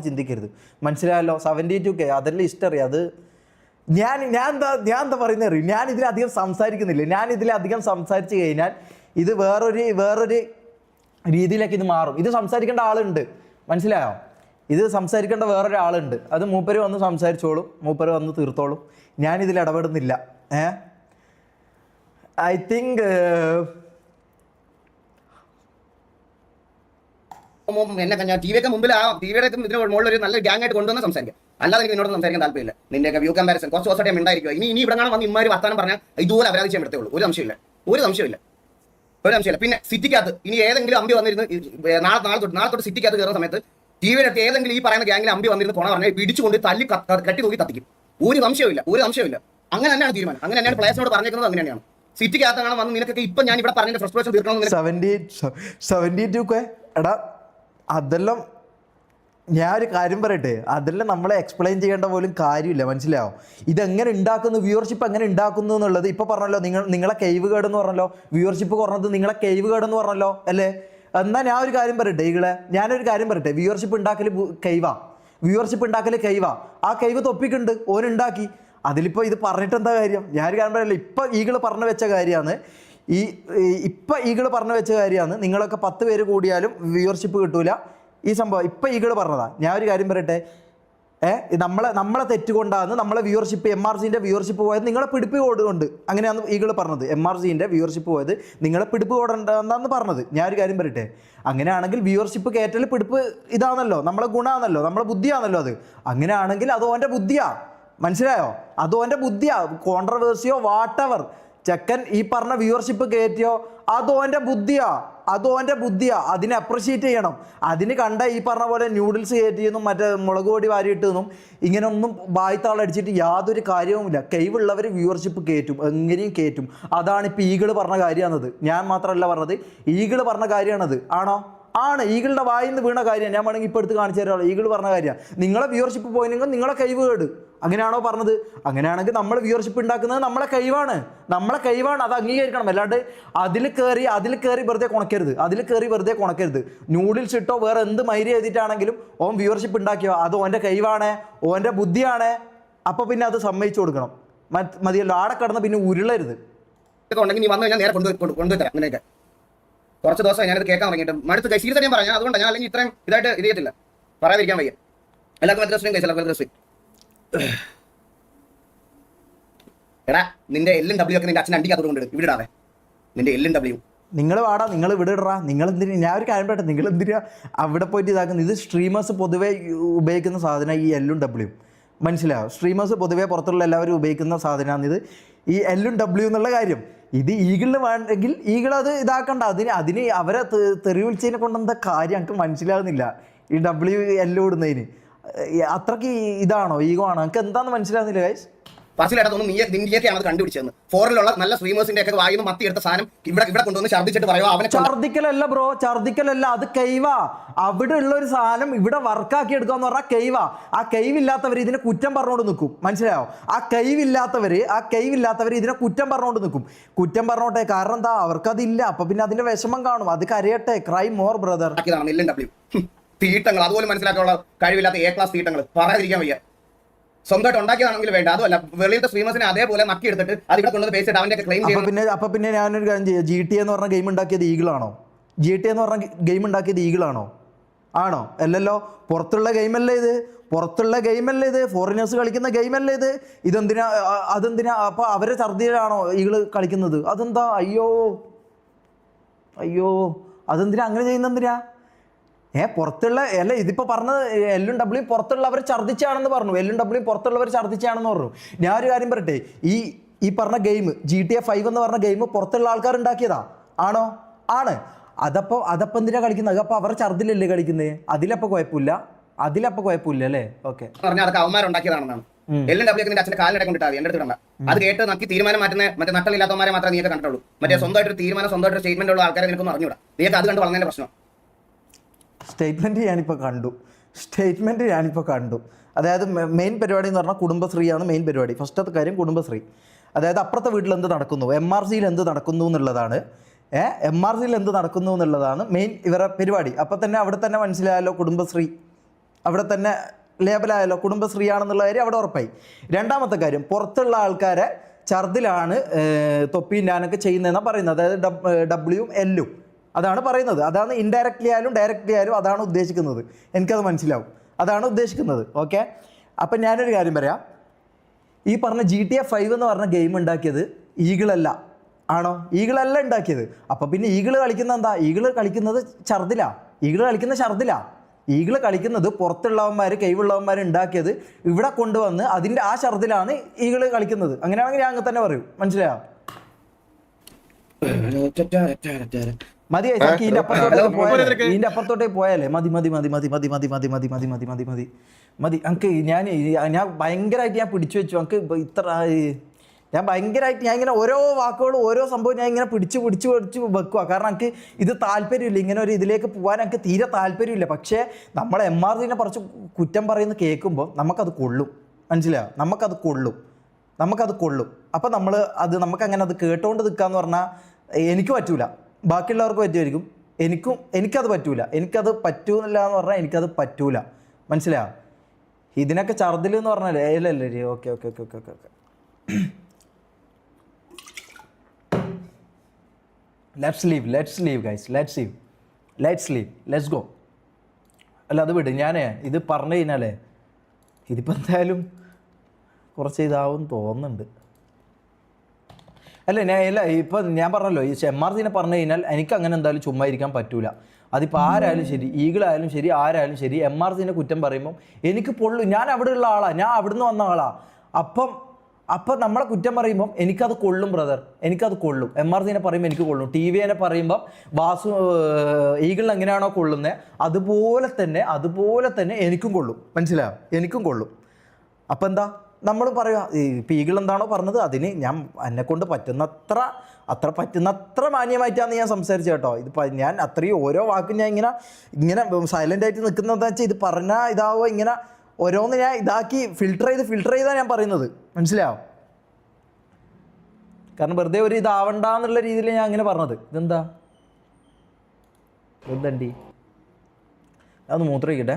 ചിന്തിക്കരുത്. മനസ്സിലായല്ലോ? 72K അതെല്ലാം ഹിസ്റ്ററി. അത് ഞാൻ എന്താ പറയുന്നത് അറിയും. ഞാൻ ഇതിലധികം സംസാരിക്കുന്നില്ല. ഞാൻ ഇതിലധികം സംസാരിച്ച് കഴിഞ്ഞാൽ ഇത് വേറൊരു രീതിയിലേക്ക് ഇത് മാറും. ഇത് സംസാരിക്കേണ്ട ആളുണ്ട്. മനസ്സിലായോ? ഇത് സംസാരിക്കേണ്ട വേറൊരാളുണ്ട്. അത് മൂപ്പര് വന്ന് സംസാരിച്ചോളും, മൂപ്പര് വന്ന് തീർത്തോളും. ഞാനിതിൽ ഇടപെടുന്നില്ല. ഐ തിങ്ക് എന്നെ ഞാൻ ടിവിയൊക്കെ മുമ്പിൽ ആ ടിവിയുടെ ഇതിന് മുകളിൽ ഒരു നല്ല ഗ്യാങ് ആയിട്ട് കൊണ്ടുവന്ന് സംസാരിക്കാം. അല്ലാതെ എനിക്ക് എന്നോട് സംസാരിക്കാൻ താല്പര്യമില്ല. നിന്റെയൊക്കെ വ്യൂ കമ്പാരിസൺ കുറച്ച് ദിവസമായിട്ട് ഞാൻ ഉണ്ടായിരിക്കുക. ഇനി ഇവിടെ കാണാൻ വന്ന് ഇമാര് വർത്താനം പറഞ്ഞാൽ ഇതുപോലെ അപരാധി ചെയ്യാൻ പറ്റത്തുള്ളൂ. ഒരു സംശയമില്ല. പിന്നെ സിറ്റിക്കകത്ത് ഇനി ഏതെങ്കിലും അമ്പി വന്നിരുന്ന് നാളെ തൊട്ട് സിറ്റിക്കകത്ത് കയറുന്ന സമയത്ത് ടിവിയുടെ അടുത്ത് ഏതെങ്കിലും ഈ പറയുന്ന ഗ്യാങ്ങിൽ അമ്പി വന്നിരുന്ന് കൊണ പറഞ്ഞാൽ പിടിച്ചുകൊണ്ട് തല്ലി കട്ടി തൂക്കി കത്തിക്കും. ഒരു സംശയമില്ല. അങ്ങനെ തന്നെയാണ് തീരുമാനം. അങ്ങനെ തന്നെയാണ് പ്ലേസിനോട് പറഞ്ഞേക്കുന്നത്. അങ്ങനെ തന്നെയാണ്. സിറ്റിക്കകത്താണ് വന്ന് നിനക്കൊക്കെ ഇപ്പൊ ഞാൻ ഇവിടെ പറഞ്ഞ ഫ്രസ്ട്രേഷൻ തീർക്കണം. എടാ അതെല്ലാം ഞാൻ ഒരു കാര്യം പറയട്ടെ, അതെല്ലാം നമ്മളെ എക്സ്പ്ലെയിൻ ചെയ്യേണ്ട പോലും കാര്യമില്ല. മനസ്സിലാവും ഇതെങ്ങനെ ഉണ്ടാക്കുന്നു, വ്യൂവർഷിപ്പ് എങ്ങനെ ഉണ്ടാക്കുന്നു എന്നുള്ളത്. ഇപ്പൊ പറഞ്ഞല്ലോ നിങ്ങളെ കെയ്വ് കേട് എന്ന് പറഞ്ഞല്ലോ, വ്യൂവർഷിപ്പ് കുറഞ്ഞത് നിങ്ങളെ കെയ്വ് കേട് എന്ന് പറഞ്ഞല്ലോ അല്ലേ. എന്നാൽ ഞാനൊരു കാര്യം പറയട്ടെ, ഞാനൊരു കാര്യം പറയട്ടെ, വ്യൂവർഷിപ്പ് ഉണ്ടാക്കൽ കെയ്വാ. ആ കെയ്വ് തൊപ്പിക്കുണ്ട്, ഓനുണ്ടാക്കി. അതിലിപ്പോൾ ഇത് പറഞ്ഞിട്ട് എന്താ കാര്യം? ഞാനൊരു കാര്യം പറയല്ലോ, ഇപ്പം ഈകള് പറഞ്ഞു വെച്ച കാര്യമാണ്. നിങ്ങളൊക്കെ 10 പേര് കൂടിയാലും വ്യൂവർഷിപ്പ് കിട്ടൂല ഈ സംഭവം. ഇപ്പം ഈകള് പറഞ്ഞതാ. ഞാൻ ഒരു കാര്യം പറയട്ടെ, നമ്മളെ തെറ്റുകൊണ്ടാണ് നമ്മളെ വ്യൂവർഷിപ്പ് MRCൻ്റെ വ്യൂവർഷിപ്പ് പോയത് നിങ്ങളെ പിടിപ്പ് കോടുകൊണ്ട്. അങ്ങനെയാണ് ഈകള് പറഞ്ഞത്. MRCൻ്റെ വ്യൂവർഷിപ്പ് പോയത് നിങ്ങളെ പിടിപ്പ് കോടണ്ടെന്നാണ് പറഞ്ഞത്. ഞാൻ ഒരു കാര്യം പറയട്ടെ, അങ്ങനെയാണെങ്കിൽ വ്യൂവർഷിപ്പ് കയറ്റൽ പിടിപ്പ് ഇതാണല്ലോ, നമ്മളെ ഗുണമാണല്ലോ, നമ്മളെ ബുദ്ധിയാണല്ലോ അത്. അങ്ങനെയാണെങ്കിൽ അത് ഓൻ്റെ ബുദ്ധിയാ. മനസ്സിലായോ? അത് ഓൻ്റെ ബുദ്ധിയാ. കോൺട്രവേഴ്സിയോ വാട്ടവർ ചെക്കൻ ഈ പറഞ്ഞ വ്യൂവർഷിപ്പ് കയറ്റിയോ അത് ഓൻ്റെ ബുദ്ധിയാ. അതിനെ അപ്രിഷ്യേറ്റ് ചെയ്യണം. അതിന് കണ്ട ഈ പറഞ്ഞ പോലെ ന്യൂഡിൽസ് കയറ്റിയെന്നും മറ്റേ മുളക് പൊടി വാരിയിട്ടെന്നും ഇങ്ങനെയൊന്നും ബായ്ത്താളടിച്ചിട്ട് യാതൊരു കാര്യവുമില്ല. കൈവുള്ളവർ വ്യൂവർഷിപ്പ് കയറ്റും, എങ്ങനെയും കയറ്റും. അതാണ് ഇപ്പോൾ ഈകള് പറഞ്ഞ കാര്യമാണത്. ഞാൻ മാത്രമല്ല പറഞ്ഞത്, ഈകള് പറഞ്ഞ കാര്യമാണത്. ആണോ? ആണ്. ഈകളുടെ വായിൽ നിന്ന് വീണ കാര്യമാണ്. ഞാൻ വേണമെങ്കിൽ ഇപ്പോൾ എടുത്ത് കാണിച്ചു തരാമല്ലോ. ഈകള് പറഞ്ഞ കാര്യമാണ്. നിങ്ങളെ വ്യൂവർഷിപ്പ് പോയില്ലെങ്കിൽ നിങ്ങളെ കൈവ് കേട്. അങ്ങനെയാണോ പറഞ്ഞത്? അങ്ങനെയാണെങ്കിൽ നമ്മൾ വ്യൂവർഷിപ്പ് ഉണ്ടാക്കുന്നത് നമ്മളെ കഴിവാണ്. അത് അംഗീകരിക്കണം. അല്ലാണ്ട് അതിൽ കയറി വെറുതെ കൊണക്കരുത്. നൂഡിൽസ് ഇട്ടോ വേറെ എന്ത് മൈരി ചെയ്തിട്ടാണെങ്കിലും ഓൻ വ്യൂവർഷിപ്പ് ഉണ്ടാക്കിയോ അത് ഓൻ്റെ കഴിവാണ്, ഓൻ്റെ ബുദ്ധിയാണ്. അപ്പോൾ പിന്നെ അത് സമ്മതിച്ചു കൊടുക്കണം. മതിയല്ലോ. ആടെ കടന്ന് പിന്നെ ഉരുളരുത്. നീ വന്നു കഴിഞ്ഞാൽ നേരെ കൊണ്ടുതരാം. അങ്ങനെയൊക്കെ കുറച്ച് ദിവസം ഞാനത് കേൾക്കാൻ തുടങ്ങിയിട്ട് മടുത്ത് സീരിയസ് ഞാൻ പറഞ്ഞു. അതുകൊണ്ട് ഞാൻ അല്ലെങ്കിൽ ഇത്രയും ഇതായിട്ട് ഇത് ചെയ്യത്തില്ല, പറയാതിരിക്കാൻ വയ്യ. എല്ലാവർക്കും കഴിച്ചില്ല. എടാ നിന്റെ LW ഒക്കെ നിന്റെ അച്ഛൻ അണ്ടിക്കകത്തോട് കൊണ്ടിടും. ഇവിടെ ഇടാതെ നിന്റെ LW. നിങ്ങൾ വാടാ, നിങ്ങൾ ഇവിടെ ഇടറാ. നിങ്ങൾ എന്തിനാ? ഞാൻ ഒരു കാര്യം പറയട്ടെ, നിങ്ങൾ എന്തിനാ അവിടെ പോയിട്ട് ഇതാക്കുന്നത്? ഇത് സ്ട്രീമേഴ്സ് പൊതുവേ ഉപയോഗിക്കുന്ന സാധനം ഈ LW. മനസ്സിലാവും? സ്ട്രീമേഴ്സ് പൊതുവേ പുറത്തുള്ള എല്ലാവരും ഉപയോഗിക്കുന്ന സാധനമാണ് ഇത്, ഈ LW എന്നുള്ള കാര്യം. ഇത് ഈഗിളിന് വേണമെങ്കിൽ ഈഗിളത് ഇതാക്കണ്ട. അതിന് അവരെ തെറി വിളിച്ചതിനെ കൊണ്ടെന്താ കാര്യം എനിക്ക് മനസ്സിലാകുന്നില്ല. ഈ WL ഇടുന്നതിന് അത്രയ്ക്ക് ഇതാണോ, ഈഗോ ആണോ? എനിക്ക് എന്താന്ന് മനസ്സിലാകുന്നില്ല ഗൈസ്. ഫസിലായിട്ടൊന്നും നീയൊക്കെയാണ് അത് കണ്ടുപിടിച്ചതെന്ന്. ഫോറിലുള്ള നല്ല സ്ട്രീമേഴ്സിന്റെ ഒക്കെ വായിന്ന് മത്തി എടുത്ത സാധനം ഇവിടെ കൊണ്ടുവന്ന് ഛർദ്ദിച്ചിട്ട് പറയുമോ? അവനെ ഛർദ്ദിക്കലല്ല ബ്രോ, ഛർദ്ദിക്കലല്ല. അത് കൈവാ. അവിടെ ഉള്ള ഒരു സാധനം ഇവിടെ വർക്കാക്കി എടുക്കാന്ന് പറഞ്ഞാൽ കൈവാ. ആ കൈവില്ലാത്തവർ ഇതിനെ കുറ്റം പറഞ്ഞുകൊണ്ട് നിൽക്കും. മനസ്സിലായോ? ആ കൈവില്ലാത്തവർ ഇതിനെ കുറ്റം പറഞ്ഞുകൊണ്ട് നിൽക്കും. കുറ്റം പറഞ്ഞോട്ടെ. കാരണം എന്താ? അവർക്കതില്ല. അപ്പൊ പിന്നെ അതിന്റെ വിഷമം കാണും. അത് കരയട്ടെ. Cry more brother. തീട്ടങ്ങൾ അതുപോലെ മനസ്സിലാക്കാനുള്ള കഴിവില്ലാത്ത A ക്ലാസ് തീട്ടങ്ങൾ പറയാതിരിക്കാൻ വയ്യ. സ്വന്തമായിട്ട് ഉണ്ടാക്കിയതാണെങ്കിൽ വേണ്ട. അതുമല്ല, വെളിയിലത്തെ സ്ട്രീമേഴ്സിനെ അതേപോലെ നക്കി എടുത്തിട്ട് അത് ഇവിടെ കൊണ്ടുവന്ന് പേസ്റ്റ് അവന്റെ ക്ലെയിം ചെയ്യും. അപ്പൊ പിന്നെ ഞാനൊരു കാര്യം ചെയ്യാം. GTA എന്ന് പറഞ്ഞ ഗെയിം ഉണ്ടാക്കിയത് ഈഗിളാണോ? GTA എന്ന് പറഞ്ഞ ഗെയിം ഉണ്ടാക്കിയത് ഈഗിളാണോ? ആണോ? അല്ലല്ലോ. പുറത്തുള്ള ഗെയിമല്ലേ ഇത്? ഫോറിനേഴ്സ് കളിക്കുന്ന ഗെയിമല്ലേ ഇത്? അതെന്തിനാ അപ്പൊ അവരെ ഛർദ്ദിയിലാണോ ഈഗിള് കളിക്കുന്നത്? അതെന്താ? അയ്യോ അതെന്തിനാ അങ്ങനെ ചെയ്യുന്നെന്തിനാ? പുറത്തുള്ള ഇതിപ്പോൾ പറഞ്ഞത് LW പുറത്തുള്ളവർ ഛർദ്ദിച്ചാണെന്ന് പറഞ്ഞു. LW പുറത്തുള്ളവർ ഛർദ്ദിച്ചാണെന്ന് പറഞ്ഞു. ഞാൻ ഒരു കാര്യം പറയട്ടെ, ഈ പറഞ്ഞ ഗെയിം GTA 5 എന്ന് പറഞ്ഞ ഗെയിം പുറത്തുള്ള ആൾക്കാർ ഉണ്ടാക്കിയതാ ആണോ? ആണ്. അതപ്പോൾ എന്തിനാ കളിക്കുന്നത്? അപ്പോൾ അവർ ഛർദ്ദിലല്ലേ കളിക്കുന്നത്? അതിലപ്പോൾ കുഴപ്പമില്ല അല്ലേ? ഓക്കെ. അതൊക്കെ അവന്മാരുണ്ടാക്കിയതാണെന്നാണ്. LW നിന്റെ അച്ഛൻ്റെ കാലിനിടെ കൊണ്ടിട്ടാൽ എന്റെ അടുത്ത് കണ്ട അത് കേട്ട് നക്കി തീരുമാനം മാറ്റുന്ന മറ്റേ നട്ടലില്ലാത്തവന്മാരെ മാത്രമേ നീയൊക്കെ കണ്ടുള്ളൂ. മറ്റേ സ്വന്തമായിട്ടൊരു തീരുമാനം, സ്വന്തമായിട്ട് സ്റ്റേറ്റ്മെന്റ് ഉള്ള ആൾക്കാരെ നിനക്കൊന്നും അറിഞ്ഞൂടാ. നീയൊക്കെ അത് കണ്ട് വളർന്നതിന്റെ പ്രശ്നം. സ്റ്റേറ്റ്മെൻറ്റ് ഞാനിപ്പോൾ കണ്ടു. അതായത് മെയിൻ പരിപാടി എന്ന് പറഞ്ഞാൽ കുടുംബശ്രീയാണ് മെയിൻ പരിപാടി. ഫസ്റ്റത്തെ കാര്യം കുടുംബശ്രീ. അതായത് അപ്പുറത്തെ വീട്ടിൽ എന്ത് നടക്കുന്നു, MRCയിൽ എന്ത് നടക്കുന്നു എന്നുള്ളതാണ് മെയിൻ ഇവരുടെ പരിപാടി. അപ്പം തന്നെ അവിടെ തന്നെ മനസ്സിലായല്ലോ കുടുംബശ്രീ, അവിടെ തന്നെ ലേബലായല്ലോ കുടുംബശ്രീ ആണെന്നുള്ള കാര്യം അവിടെ ഉറപ്പായി. രണ്ടാമത്തെ കാര്യം, പുറത്തുള്ള ആൾക്കാരെ ഛർദിലാണ് തൊപ്പിയും ഞാനൊക്കെ ചെയ്യുന്നതെന്നാണ് പറയുന്നത്. അതായത് W L അതാണ് പറയുന്നത്. അതാണ് ഇൻഡയറക്റ്റ്ലി ആയാലും ഡയറക്റ്റ്ലി ആയാലും അതാണ് ഉദ്ദേശിക്കുന്നത്. എനിക്കത് മനസ്സിലാവും. അതാണ് ഉദ്ദേശിക്കുന്നത്. ഓക്കെ. അപ്പം ഞാനൊരു കാര്യം പറയാം. ഈ പറഞ്ഞ GTA 5 എന്ന് പറഞ്ഞ ഗെയിം ഉണ്ടാക്കിയത് ഈഗിളല്ല. ആണോ? ഈഗിളല്ല ഉണ്ടാക്കിയത്. അപ്പം പിന്നെ ഈഗിള് കളിക്കുന്ന എന്താ? ഈഗിള് കളിക്കുന്നത് ഛർദിലാണ്. ഈഗിൾ കളിക്കുന്ന ഷർദിലാ. ഈഗിൾ കളിക്കുന്നത് പുറത്തുള്ളവന്മാർ കൈവുള്ളവന്മാർ ഉണ്ടാക്കിയത് ഇവിടെ കൊണ്ടുവന്ന് അതിൻ്റെ ആ ഷർദിലാണ് ഈഗിൾ കളിക്കുന്നത്. അങ്ങനെയാണെങ്കിൽ ഞാൻ അങ്ങനെ തന്നെ പറയും. മനസ്സിലായോ? മതി ഇതിന്റെ അപ്പുറത്തോട്ടേ പോയാലേ മതി മതി മതി മതി മതി മതി മതി മതി മതി മതി മതി മതി മതി എനിക്ക് ഞാൻ ഭയങ്കരമായിട്ട് ഞാൻ പിടിച്ചു വെച്ചു. എനിക്ക് ഇത്ര ഞാൻ ഭയങ്കരമായിട്ട് ഞാൻ ഇങ്ങനെ ഓരോ വാക്കുകളും ഓരോ സംഭവം ഞാൻ ഇങ്ങനെ പിടിച്ച് വെക്കുക. കാരണം എനിക്ക് ഇത് താല്പര്യമില്ല, ഇങ്ങനെ ഒരു ഇതിലേക്ക് പോകാൻ എനിക്ക് തീരെ താല്പര്യമില്ല. പക്ഷേ നമ്മൾ MRCനെ കുറച്ച് കുറ്റം പറയുന്നത് കേൾക്കുമ്പോൾ നമുക്കത് കൊള്ളും. മനസ്സിലായോ? നമുക്കത് കൊള്ളും. അപ്പം നമുക്കങ്ങനെ അത് കേട്ടോണ്ട് നിൽക്കാന്ന് പറഞ്ഞാൽ എനിക്ക് പറ്റൂല, ബാക്കിയുള്ളവർക്ക് പറ്റുമായിരിക്കും, എനിക്കത് പറ്റൂല. എനിക്കത് പറ്റൂന്നില്ല എന്ന് പറഞ്ഞാൽ എനിക്കത് പറ്റൂല. മനസ്സിലായോ? ഇതിനൊക്കെ ഛർദിൽ എന്ന് പറഞ്ഞാൽ അല്ലേ? Okay okay okay okay okay let's leave guys, let's go. അല്ല അത് വിട്. ഇത് പറഞ്ഞു കഴിഞ്ഞാലേ ഇതിപ്പോൾ എന്തായാലും കുറച്ച് ഇതാവും തോന്നുന്നുണ്ട്. ഇപ്പം ഞാൻ പറഞ്ഞല്ലോ, ഈ MRCനെ പറഞ്ഞു കഴിഞ്ഞാൽ എനിക്ക് അങ്ങനെ എന്തായാലും ചുമ്മാ ഇരിക്കാൻ പറ്റൂല. അതിപ്പോൾ ആരായാലും ശരി, ഈഗിളായാലും ശരി, ആരായാലും ശരി, MRCനെ കുറ്റം പറയുമ്പം എനിക്ക് പൊള്ളും. ഞാൻ അവിടെ ഉള്ള ആളാണ്, ഞാൻ അവിടുന്ന് വന്ന ആളാണ്. അപ്പം നമ്മളെ കുറ്റം പറയുമ്പം എനിക്കത് കൊള്ളും ബ്രദർ, എനിക്കത് കൊള്ളും. MRCനെ പറയുമ്പോൾ എനിക്ക് കൊള്ളും. TVനെ പറയുമ്പം വാസു ഈഗിളിന് എങ്ങനെയാണോ കൊള്ളുന്നത് അതുപോലെ തന്നെ എനിക്കും കൊള്ളും. മനസ്സിലായോ? എനിക്കും കൊള്ളും. അപ്പം എന്താ നമ്മൾ പറയുക, ഇപ്പം ഈഗിൾ എന്താണോ പറഞ്ഞത് അതിന് ഞാൻ എന്നെക്കൊണ്ട് പറ്റുന്നത്ര മാന്യമായിട്ടാണ് ഞാൻ സംസാരിച്ചത് കേട്ടോ. ഇതിപ്പോൾ ഞാൻ അത്രയും ഓരോ വാക്കും ഞാൻ ഇങ്ങനെ സൈലൻ്റ് ആയിട്ട് നിൽക്കുന്നതെന്ന് വെച്ചാൽ ഇത് പറഞ്ഞാൽ ഇതാവോ, ഇങ്ങനെ ഓരോന്ന് ഞാൻ ഇതാക്കി ഫിൽട്ടർ ചെയ്താണ് ഞാൻ പറയുന്നത്. മനസ്സിലാവും? കാരണം വെറുതെ ഒരു ഇതാവണ്ടെന്നുള്ള രീതിയിൽ ഞാൻ അങ്ങനെ പറഞ്ഞത്. എന്തണ്ടി അതൊന്ന് മൂത്രമൊഴിക്കട്ടെ.